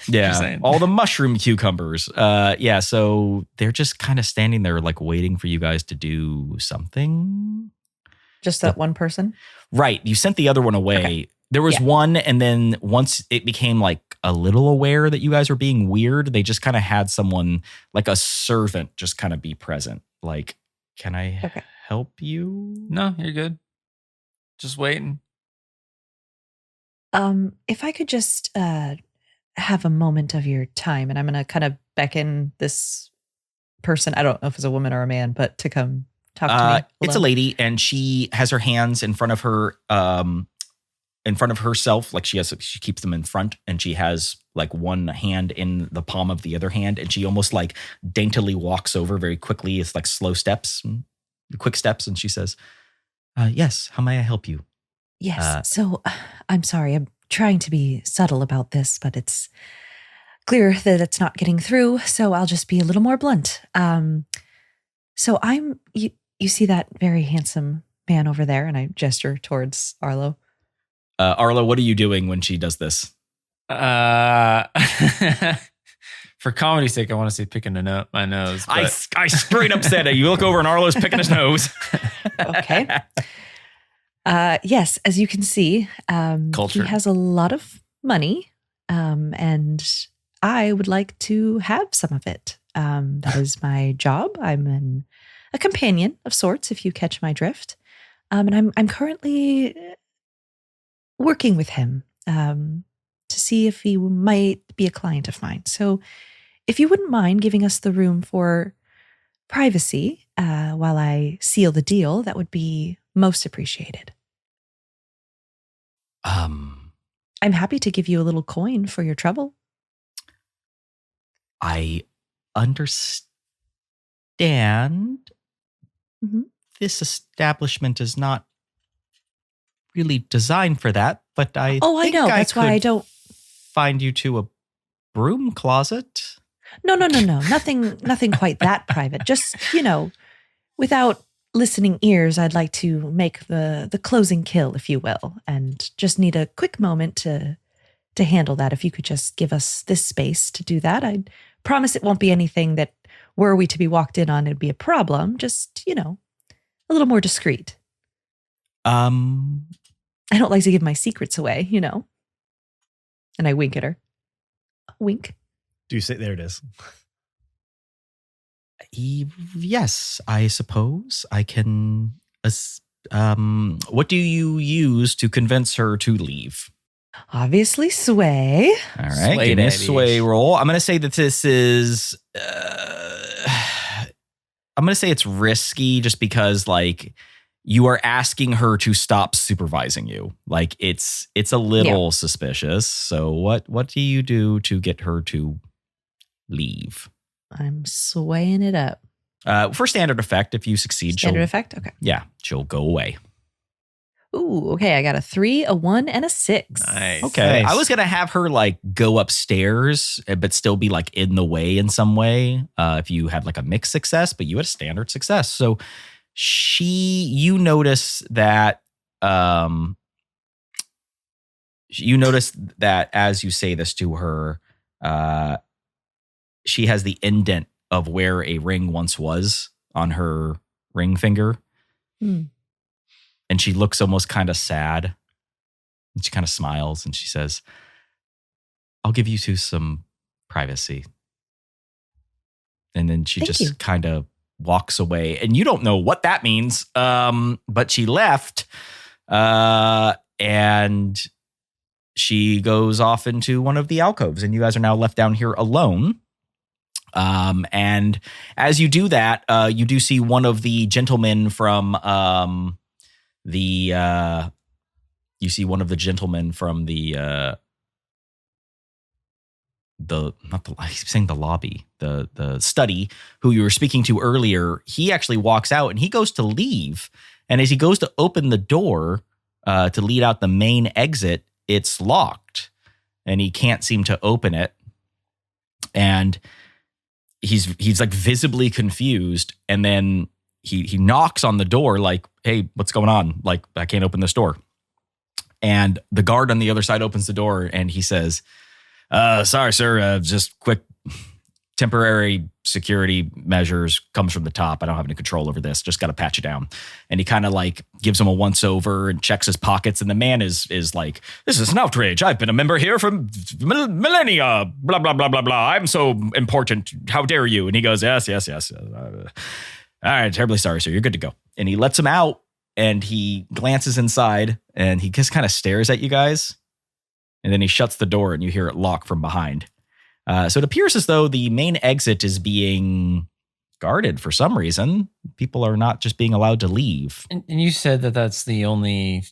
Yeah, all the mushroom cucumbers. Yeah, so they're just kind of standing there like waiting for you guys to do something. Just that one person? Right. You sent the other one away. Okay. There was one, and then once it became like a little aware that you guys were being weird, they just kind of had someone, like a servant, just kind of be present. Like, can I help you? No, you're good. Just waiting. If I could just have a moment of your time, and I'm going to kind of beckon this person, I don't know if it's a woman or a man, but to come talk to me. It's a lady, and she has her hands in front of her, in front of herself. Like she keeps them in front, and she has like one hand in the palm of the other hand, and she almost like daintily walks over very quickly. It's like slow steps, quick steps. And she says, yes, how may I help you? Yes. So I'm sorry. I'm trying to be subtle about this, but it's clear that it's not getting through. So I'll just be a little more blunt. So you see that very handsome man over there, and I gesture towards Arlo. Arlo, what are you doing when she does this? For comedy's sake, I want to say picking my nose. I But straight up said it. You look over and Arlo's picking his nose. Okay. Yes, as you can see, Cultured. he has a lot of money, and I would like to have some of it. That is my job. I'm a companion of sorts, if you catch my drift. And I'm currently working with him to see if he might be a client of mine. So, if you wouldn't mind giving us the room for privacy while I seal the deal, that would be most appreciated. I'm happy to give you a little coin for your trouble. I understand. Mhm. This establishment is not really designed for that, but I Oh, I think know. That's why I could don't. find you to a broom closet. No. Nothing quite that private. Just, without listening ears, I'd like to make the closing kill, if you will, and just need a quick moment to handle that. If you could just give us this space to do that, I promise it won't be anything that, were we to be walked in on, it'd be a problem. Just, a little more discreet. I don't like to give my secrets away, And I wink at her. Wink. Do you say there it is? Yes, I suppose I can. What do you use to convince her to leave? Obviously, sway. All right, Sway give me a babies. sway roll. I'm going to say that this is. I'm going to say it's risky just because, you are asking her to stop supervising you. It's a little suspicious. So what do you do to get her to leave? I'm swaying it up. For standard effect, if you succeed, Standard she'll effect? Okay. she'll go away. Ooh, okay. I got a 3, a 1, and a 6. Nice. Okay. Nice. I was going to have her go upstairs, but still be in the way in some way. If you had a mixed success, but you had a standard success. So you notice that, as you say this to her, she has the indent of where a ring once was on her ring finger. Hmm. And she looks almost kind of sad. And she kind of smiles and she says, I'll give you two some privacy. And then she Thank just you. kind of walks away. And you don't know what that means. But she left. And she goes off into one of the alcoves. And you guys are now left down here alone. And as you do that, you do see one of the gentlemen from the I keep saying the lobby, the study, who you were speaking to earlier. He actually walks out and he goes to leave. And as he goes to open the door to lead out the main exit, it's locked and he can't seem to open it. And he's visibly confused. And then he knocks on the door hey, what's going on? I can't open this door. And the guard on the other side opens the door and he says, sorry, sir, just quick temporary security measures comes from the top. I don't have any control over this. Just got to patch it down. And he kind of gives him a once over and checks his pockets. And the man is like, this is an outrage. I've been a member here for millennia. Blah, blah, blah, blah, blah. I'm so important. How dare you? And he goes, yes. All right. Terribly sorry, sir. You're good to go. And he lets him out and he glances inside and he just kind of stares at you guys. And then he shuts the door and you hear it lock from behind. So it appears as though the main exit is being guarded for some reason. People are not just being allowed to leave. And you said that that's the only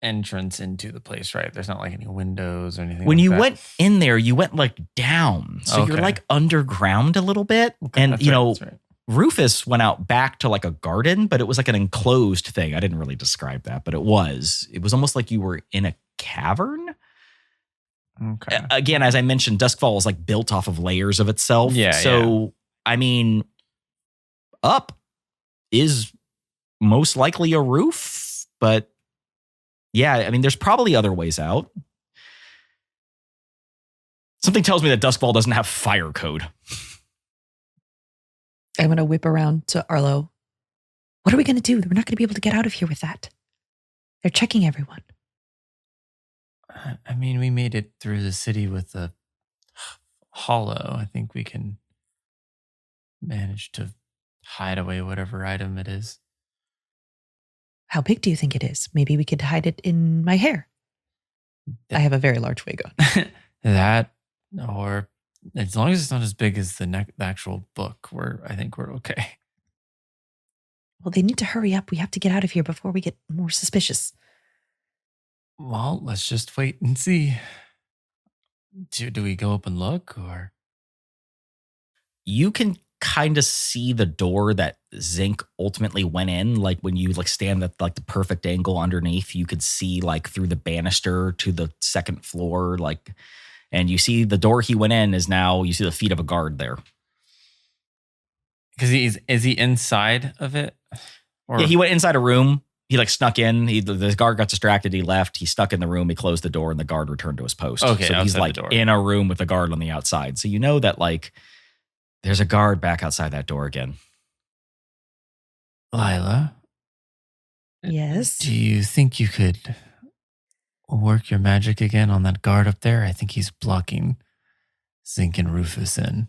entrance into the place, right? There's not any windows or anything. When like you that. went in there, you went down. So you're Okay. underground a little bit. Okay, And, that's right, that's right. Rufus went out back to a garden, but it was an enclosed thing. I didn't really describe that, but it was almost like you were in a cavern. Okay. Again, as I mentioned, Duskfall is built off of layers of itself. Yeah, So, I mean, up is most likely a roof, but yeah, I mean, there's probably other ways out. Something tells me that Duskfall doesn't have fire code. I'm going to whip around to Arlo. What are we going to do? We're not going to be able to get out of here with that. They're checking everyone. I mean, we made it through the city with a hollow. I think we can manage to hide away whatever item it is. How big do you think it is? Maybe we could hide it in my hair. I have a very large wig on. That, or as long as it's not as big as the actual book, I think we're okay. Well, they need to hurry up. We have to get out of here before we get more suspicious. Well, let's just wait and see. Do we go up and look, or? You can kind of see the door that Zinc ultimately went in. Like when you like stand at like the perfect angle underneath, you could see like through the banister to the second floor, like, and you see the door he went in is now, you see the feet of a guard there. Because is he inside of it? Or? Yeah, he went inside a room. He like snuck in. The guard got distracted. He left. He stuck in the room. He closed the door, and the guard returned to his post. Okay, so he's like in a room with a guard on the outside. So you know that like there's a guard back outside that door again. Lila? Yes? Do you think you could work your magic again on that guard up there? I think he's blocking Zinc and Rufus in.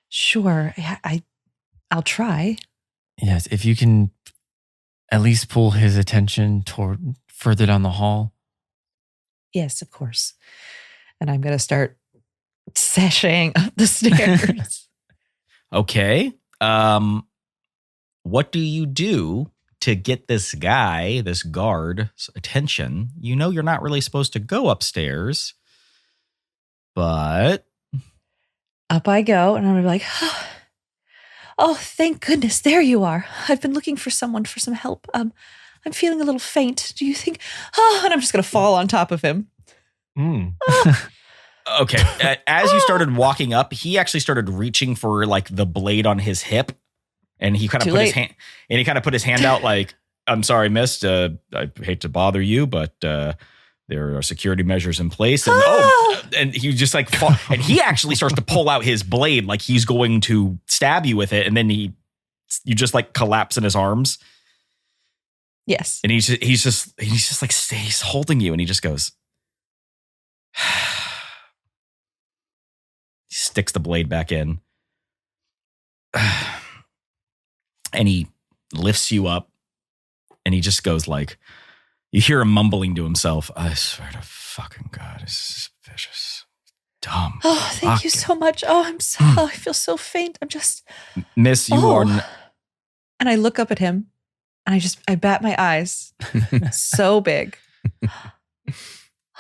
Sure. I'll try. Yes, if you can at least pull his attention toward further down the hall. Yes, of course. And I'm going to start sashaying up the stairs. Okay. What do you do to get this guy, this guard's attention? You know you're not really supposed to go upstairs, but Up I go, and I'm going to be like, oh, thank goodness. There you are. I've been looking for someone for some help. I'm feeling a little faint. Do you think? Oh, and I'm just going to fall on top of him. Okay. As you started walking up, he actually started reaching for like the blade on his hip, and he kind of put his hand and he kind of put his hand out like, "I'm sorry, miss. I hate to bother you, but there are security measures in place." And and he just like and he actually starts to pull out his blade like he's going to stab you with it, and then you just like collapse in his arms. Yes. And he's just like he's holding you, and he just goes. He sticks the blade back in. And he lifts you up, and he just goes like, you hear him mumbling to himself, "I swear to fucking God, this is vicious. Dumb. Oh, thank you so much. Oh, I feel so faint. I'm just. Miss, you are. And I look up at him, and I bat my eyes so big.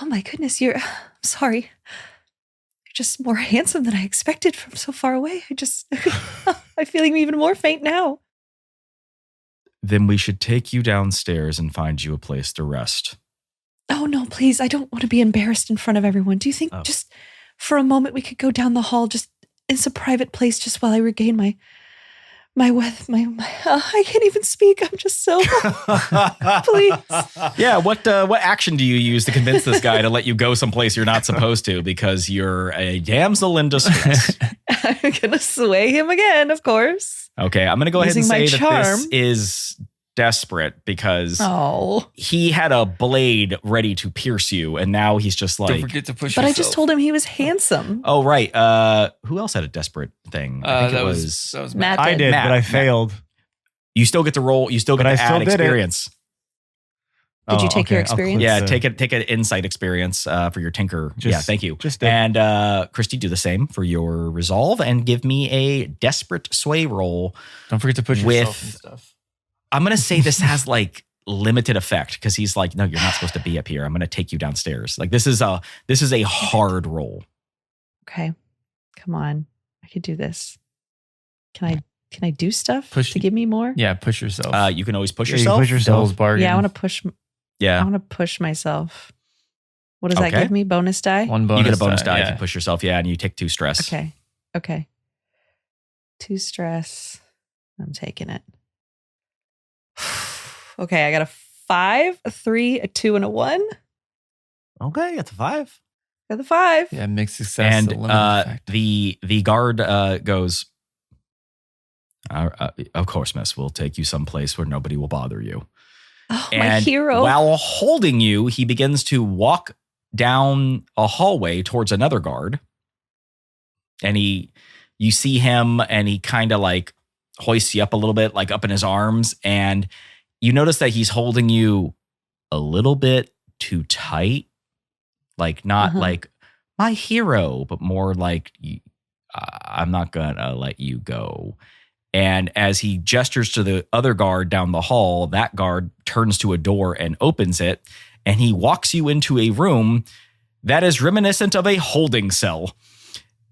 Oh my goodness, I'm sorry. You're just more handsome than I expected from so far away. I'm feeling even more faint now. Then we should take you downstairs and find you a place to rest. Oh no, please. I don't want to be embarrassed in front of everyone. Do you think just for a moment we could go down the hall, just in some private place, just while I regain my I can't even speak. I'm just so please. Yeah, what action do you use to convince this guy to let you go someplace you're not supposed to because you're a damsel in distress? I'm gonna sway him again, of course. Okay, I'm gonna go ahead and Using my say that charm. this is desperate because Oh. he had a blade ready to pierce you, and now he's just like. Don't forget to push But yourself. I just told him he was handsome. Oh right. Who else had a desperate thing? I think that it was Matt Matt. I did, Matt, but I Matt. failed. You still get to roll. You still get But to I still add did it. experience. Did you take your I'll experience? click Yeah, the- take an insight experience for your tinker. Just- yeah, thank you. just did. And Christy, do the same for your resolve and give me a desperate sway roll. Don't forget to push with- yourself and stuff. I'm gonna say this has like limited effect because he's like, no, you're not supposed to be up here. I'm gonna take you downstairs. Like this is a hard roll. Okay. Come on. I could do this. Can I do stuff Push- to give me more? Yeah, push yourself. You can always push Yeah, you yourself. push yourself. Devil's bargain. Yeah, I want to push. I Yeah, want to push myself. What does that Okay. give me? Bonus die? One you bonus. get a bonus die if yeah. you push yourself. Yeah, and you take 2 stress. Okay. 2 stress. I'm taking it. Okay, I got a 5, a 3, a 2, and a 1. Okay, that's a 5. For the 5. Yeah, mixed success. And limited effect. the guard goes, of course, miss, we'll take you someplace where nobody will bother you. Oh, my And hero. while holding you, he begins to walk down a hallway towards another guard. And you see him and he kind of like hoists you up a little bit, like up in his arms. And you notice that he's holding you a little bit too tight. Like not like my hero, but more like I'm not going to let you go. And as he gestures to the other guard down the hall, that guard turns to a door and opens it. And he walks you into a room that is reminiscent of a holding cell.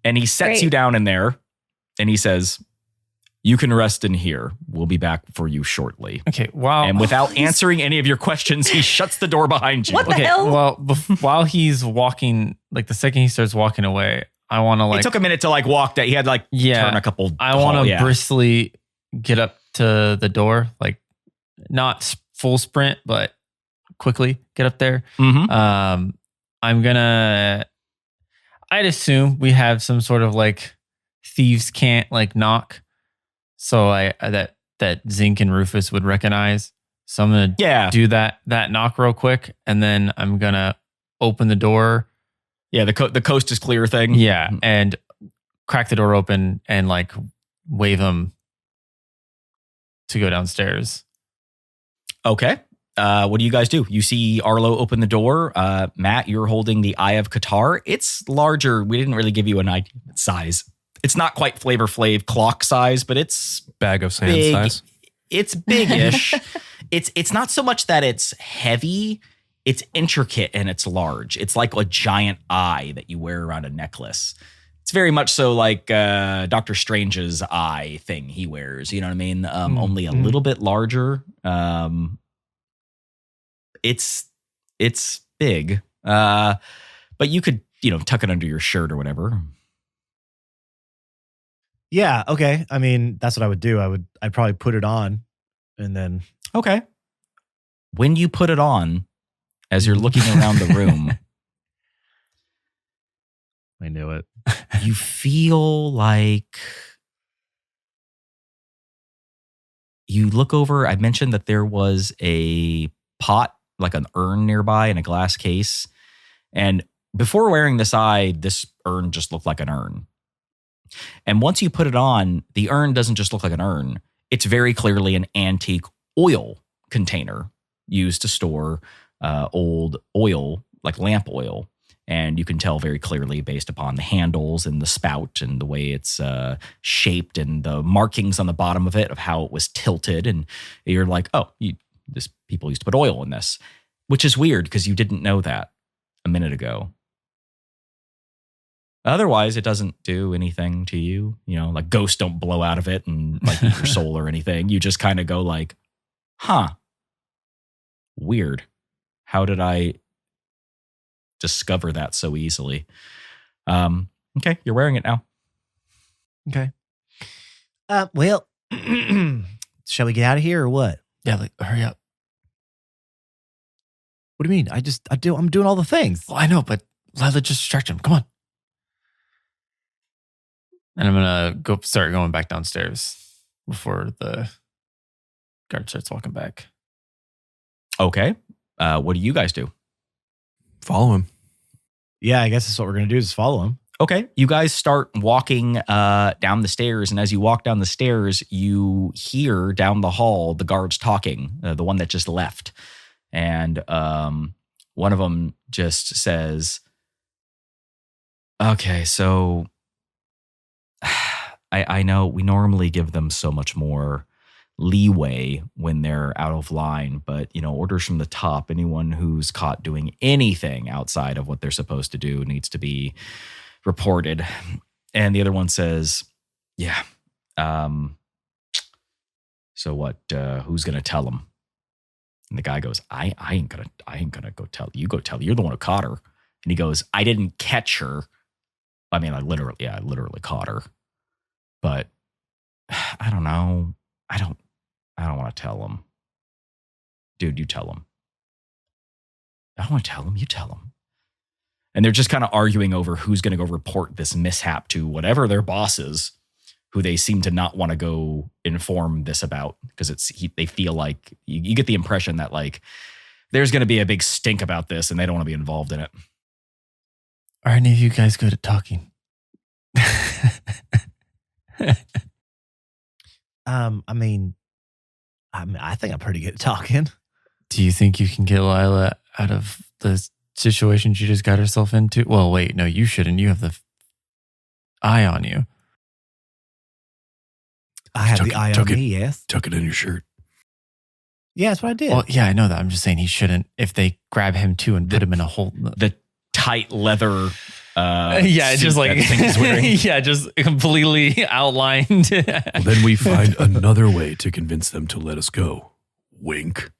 And he sets you down in there and he says, you can rest in here. We'll be back for you shortly. Okay, wow. And without answering any of your questions, he shuts the door behind you. What the hell? Well, while he's walking, like the second he starts walking away, I want to like. It took a minute to like walk that. He had like turn a couple. I want to briskly get up to the door, like not full sprint, but quickly get up there. Mm-hmm. I'd assume we have some sort of like thieves can't like knock. So that Zinc and Rufus would recognize. So I'm gonna do that knock real quick, and then I'm gonna open the door. Yeah, the coast is clear thing. Yeah, and crack the door open and like wave them to go downstairs. Okay. What do you guys do? You see Arlo open the door. Matt, you're holding the Eye of Qatar. It's larger. We didn't really give you an idea of its size. It's not quite Flavor Flav clock size, but it's Bag of sand big. size. It's big-ish. It's not so much that it's heavy. It's intricate and it's large. It's like a giant eye that you wear around a necklace. It's very much so like Doctor Strange's eye thing he wears. You know what I mean? Only a little bit larger. It's big, but you could tuck it under your shirt or whatever. Yeah. Okay. I mean, that's what I would do. I'd probably put it on and then. Okay. When you put it on, as you're looking around the room, I knew it. You feel like you look over. I mentioned that there was a pot, like an urn nearby in a glass case. And before wearing this eye, this urn just looked like an urn. And once you put it on, the urn doesn't just look like an urn. It's very clearly an antique oil container used to store old oil, like lamp oil. And you can tell very clearly based upon the handles and the spout and the way it's shaped and the markings on the bottom of it of how it was tilted. And you're like, oh, people used to put oil in this, which is weird because you didn't know that a minute ago. Otherwise, it doesn't do anything to you. Like ghosts don't blow out of it and like eat your soul or anything. You just kind of go like, huh, weird. How did I discover that so easily? Okay, you're wearing it now. Okay. Well, shall we get out of here or what? Yeah, like hurry up. What do you mean? I'm doing all the things. Well, I know, but let's just distract him. Come on. And I'm gonna start going back downstairs before the guard starts walking back. Okay. What do you guys do? Follow him. Yeah, I guess that's what we're going to do is follow him. Okay. You guys start walking down the stairs. And as you walk down the stairs, you hear down the hall the guards talking, the one that just left. And one of them just says, okay, so I know we normally give them so much more leeway when they're out of line, but orders from the top, anyone who's caught doing anything outside of what they're supposed to do needs to be reported. And the other one says, yeah, so what, who's gonna tell them? And the guy goes, I ain't gonna go tell you. Go tell, you're the one who caught her. And he goes, I didn't catch her. I mean, I literally caught her, but I don't know. I don't want to tell him. Dude, you tell him. I don't want to tell him. You tell him. And they're just kind of arguing over who's going to go report this mishap to whatever their boss is, who they seem to not want to go inform this about, because they feel like you get the impression that like there's going to be a big stink about this and they don't want to be involved in it. Are any of you guys good at talking? I think I'm pretty good at talking. Do you think you can get Lila out of the situation she just got herself into? Well, wait, no, you shouldn't. You have the eye on you. I have the eye on me, yes. Tuck it in your shirt. Yeah, that's what I did. Well, yeah, I know that. I'm just saying he shouldn't. If they grab him too and put him in a hole. The tight leather. Yeah, suit just like that thing he's wearing. yeah, just completely outlined. Well, then we find another way to convince them to let us go. Wink.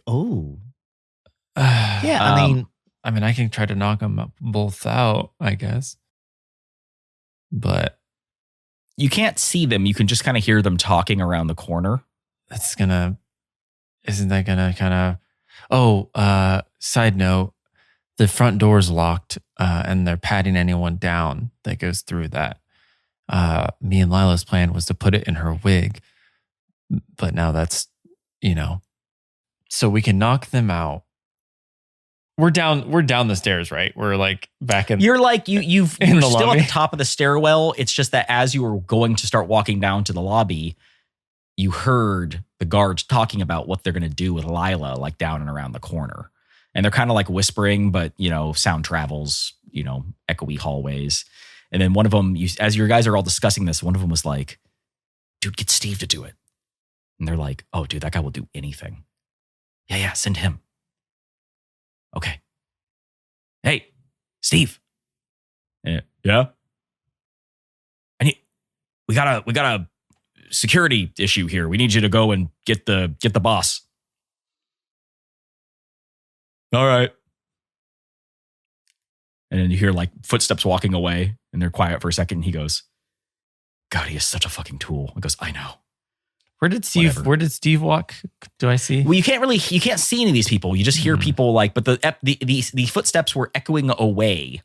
Oh. Yeah, I mean, I can try to knock them both out, I guess. But You can't see them. You can just kind of hear them talking around the corner. isn't that gonna kind of, side note, the front door's locked, and they're patting anyone down that goes through that. Me and Lila's plan was to put it in her wig, but now that's, so we can knock them out. We're down the stairs, right? We're like back in. You're like you're In the still lobby? at the top of the stairwell. It's just that as you were going to start walking down to the lobby, you heard the guards talking about what they're going to do with Lila, like down and around the corner. And they're kind of like whispering, but sound travels, echoey hallways. And then one of them, as your guys are all discussing this, one of them was like, "Dude, get Steve to do it." And they're like, "Oh, dude, that guy will do anything." Yeah, send him. Okay. Hey, Steve. Yeah. We got a security issue here. We need you to go and get the boss. All right. And then you hear like footsteps walking away, and they're quiet for a second. And he goes, "God, he is such a fucking tool." He goes, "I know." Where did Steve walk? Do I see? Well, you can't see any of these people. You just hear people but the footsteps were echoing away.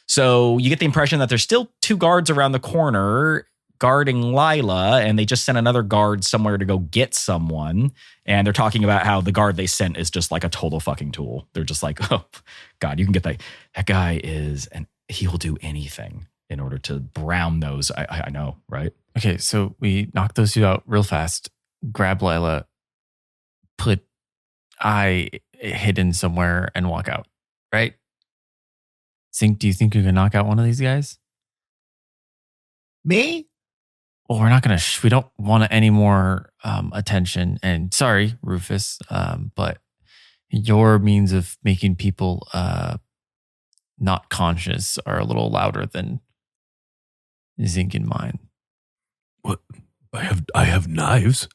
So you get the impression that there's still two guards around the corner guarding Lila, and they just sent another guard somewhere to go get someone. And they're talking about how the guard they sent is just like a total fucking tool. They're just like, "Oh God, you can get that. That guy he'll do anything in order to brown those." I know, right? Okay, so we knock those two out real fast, grab Lila, put eye hidden somewhere, and walk out, right? Zink, do you think you can knock out one of these guys? Me? Well, we're not going to, we don't want any more attention. And sorry, Rufus, but your means of making people not conscious are a little louder than Zink and mine. What? I have knives.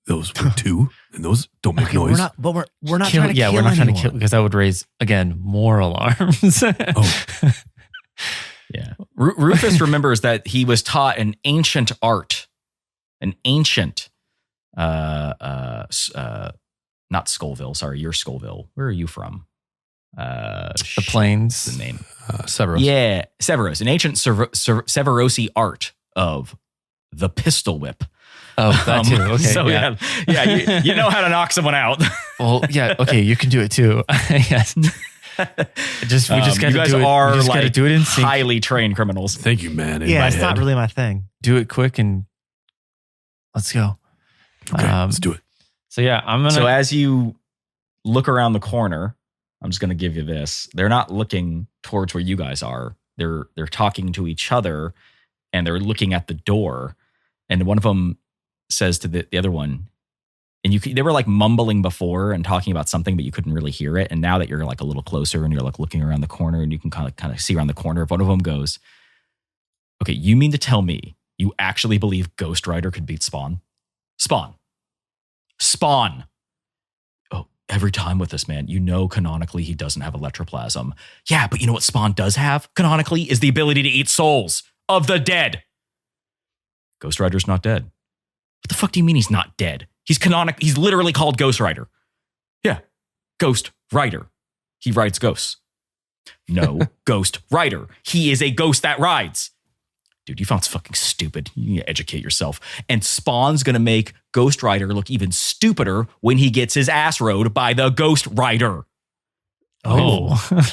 Those were two, and those don't make noise. We're not trying to kill we're not trying to anyone. kill, because that would raise again more alarms. Oh. Yeah. Rufus remembers that he was taught an ancient art, not Scoville. Sorry, you're Scoville. Where are you from? The plains. The name. Severus. Yeah, Severus. An ancient Severosi art of the pistol whip. Oh, that too. Okay. So yeah. you know how to knock someone out. Well, yeah. Okay, you can do it too. Yes. We just got you to guys do it. are You just got to like do it in sync. highly trained criminals. Thank you, man. In Yeah, my it's head. not really my thing. Do it quick and let's go. Okay, let's do it. So yeah, I'm gonna. So as you look around the corner, I'm just going to give you this. They're not looking towards where you guys are. They're talking to each other, and they're looking at the door. And one of them says to the other one, and they were like mumbling before and talking about something, but you couldn't really hear it. And now that you're like a little closer and you're like looking around the corner, and you can kind of see around the corner, one of them goes, "Okay, you mean to tell me you actually believe Ghost Rider could beat Spawn? Spawn. Oh, every time with this man, canonically he doesn't have electroplasm. Yeah, but you know what Spawn does have canonically is the ability to eat souls of the dead. Ghost Rider's not dead. What the fuck do you mean he's not dead? He's canonic. He's literally called Ghost Rider. Yeah, Ghost Rider. He rides ghosts. No, Ghost Rider. He is a ghost that rides. Dude, you found fucking stupid. You need to educate yourself. And Spawn's going to make Ghost Rider look even stupider when he gets his ass rode by the Ghost Rider. Oh. And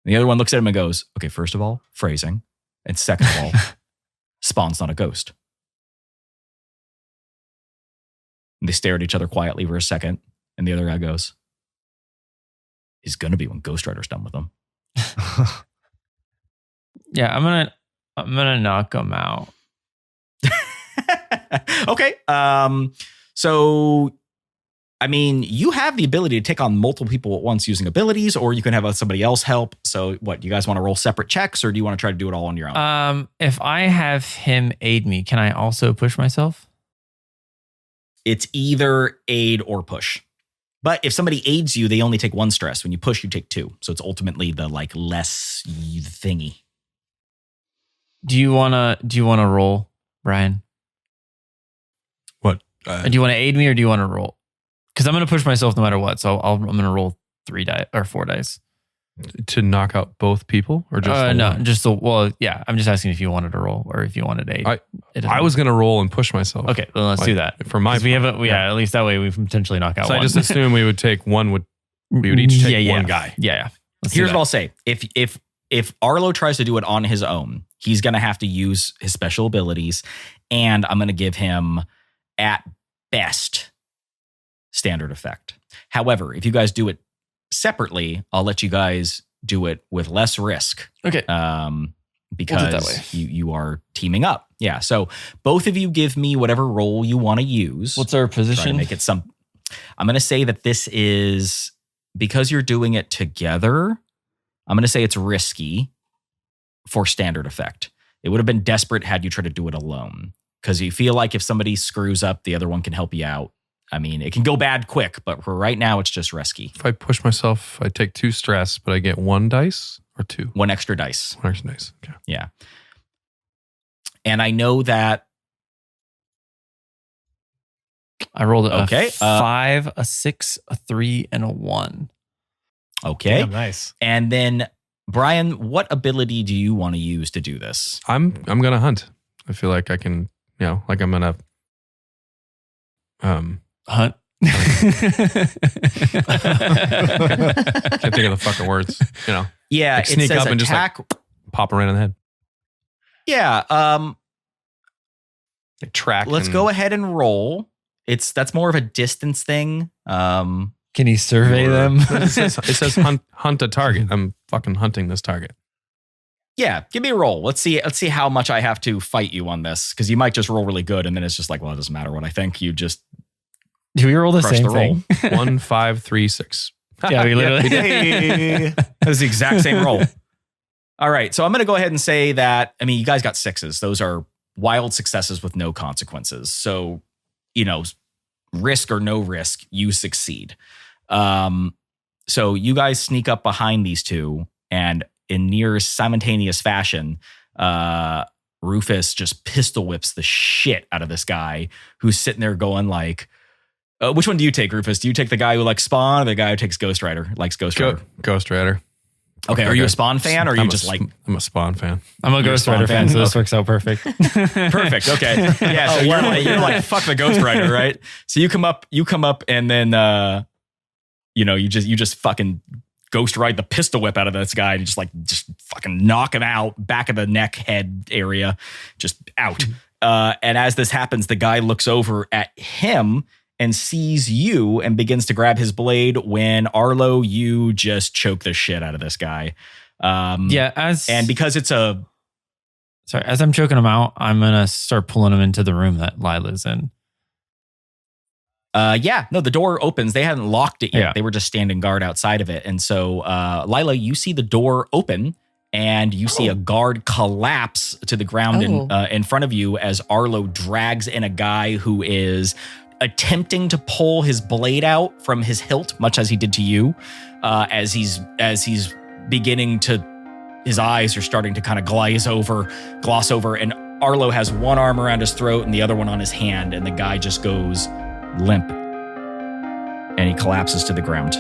the other one looks at him and goes, okay, first of all, phrasing. And second of all, Spawn's not a ghost. And they stare at each other quietly for a second. And the other guy goes, he's going to be when Ghost Rider's done with him. Yeah, I'm gonna knock him out. Okay. So, I mean, you have the ability to take on multiple people at once using abilities, or you can have somebody else help. So what, you guys want to roll separate checks, or do you want to try to do it all on your own? If I have him aid me, can I also push myself? It's either aid or push. But if somebody aids you, they only take 1 stress. When you push, you take 2. So it's ultimately the like less thingy. Do you wanna roll, Brian? What? Do you want to aid me or do you want to roll? Because I'm gonna push myself no matter what. So I'm gonna roll 3 dice or 4 dice To knock out both people, or just no, one? just well, yeah. I'm just asking if you wanted to roll or if you wanted aid. I was gonna roll and push myself. Okay, well, let's do that. For my, we have at least that way we can potentially knock out so one. I just assume we would each take one guy. Yeah. Let's do Here's that. what I'll say. If Arlo tries to do it on his own, he's going to have to use his special abilities, and I'm going to give him, at best, standard effect. However, if you guys do it separately, I'll let you guys do it with less risk. Okay. Because that way. you are teaming up. Yeah. So both of you give me whatever role you want to use. What's our Try to position? make it some. I'm going to say that this is, because you're doing it together, I'm going to say it's risky for standard effect. It would have been desperate had you tried to do it alone, because you feel like if somebody screws up, the other one can help you out. I mean, it can go bad quick, but for right now, it's just risky. If I push myself, I take 2 stress, but I get 1 dice or 2? 1 extra dice. 1 extra dice. Okay. Yeah. And I know that. I rolled Okay, a 5, a 6, a 3, and a 1. Okay. Damn, nice. And then, Brian, what ability do you want to use to do this? I'm gonna hunt. I feel like I can, like I'm gonna Hunt. can't think of the fucking words. Yeah, Like it sneak says up and just, like, attack. pop him right in the head. Yeah. Like track. Let's go ahead and roll. That's more of a distance thing. Can he survey them? it says hunt a target. I'm fucking hunting this target. Yeah, give me a roll. Let's see how much I have to fight you on this, because you might just roll really good, and then it's just like, well, it doesn't matter what I think. You just Do we roll the crush same the roll. thing? 1, 5, 3, 6. Yeah, we literally. Hey. That's the exact same roll. All right, so I'm going to go ahead and say that, I mean, you guys got 6s. Those are wild successes with no consequences. So, risk or no risk, you succeed. So you guys sneak up behind these two, and in near simultaneous fashion, Rufus just pistol whips the shit out of this guy who's sitting there going like, which one do you take, Rufus? Do you take the guy who likes Spawn, or the guy who takes Ghost Rider, likes Ghost Rider? Ghost Rider. Okay, are you a Spawn fan, or are you just like... I'm a Spawn fan. I'm a Ghost Rider fan, so this Okay. works out perfect. Perfect. Okay. Yeah. So you're like, fuck the Ghost Rider, right? So you come up, and then, you just fucking Ghost Ride the pistol whip out of this guy and just fucking knock him out, back of the neck, head area, just out. And as this happens, the guy looks over at him and sees you and begins to grab his blade when Arlo, you just choke the shit out of this guy. And because it's as I'm choking him out, I'm gonna start pulling him into the room that Lila's in. the door opens. They hadn't locked it yet. Yeah. They were just standing guard outside of it. And so, Lila, you see the door open and you see a guard collapse to the ground in front of you as Arlo drags in a guy who is attempting to pull his blade out from his hilt, much as he did to you, as he's beginning to, his eyes are starting to kind of gloss over, and Arlo has one arm around his throat and the other one on his hand, and the guy just goes limp, and he collapses to the ground.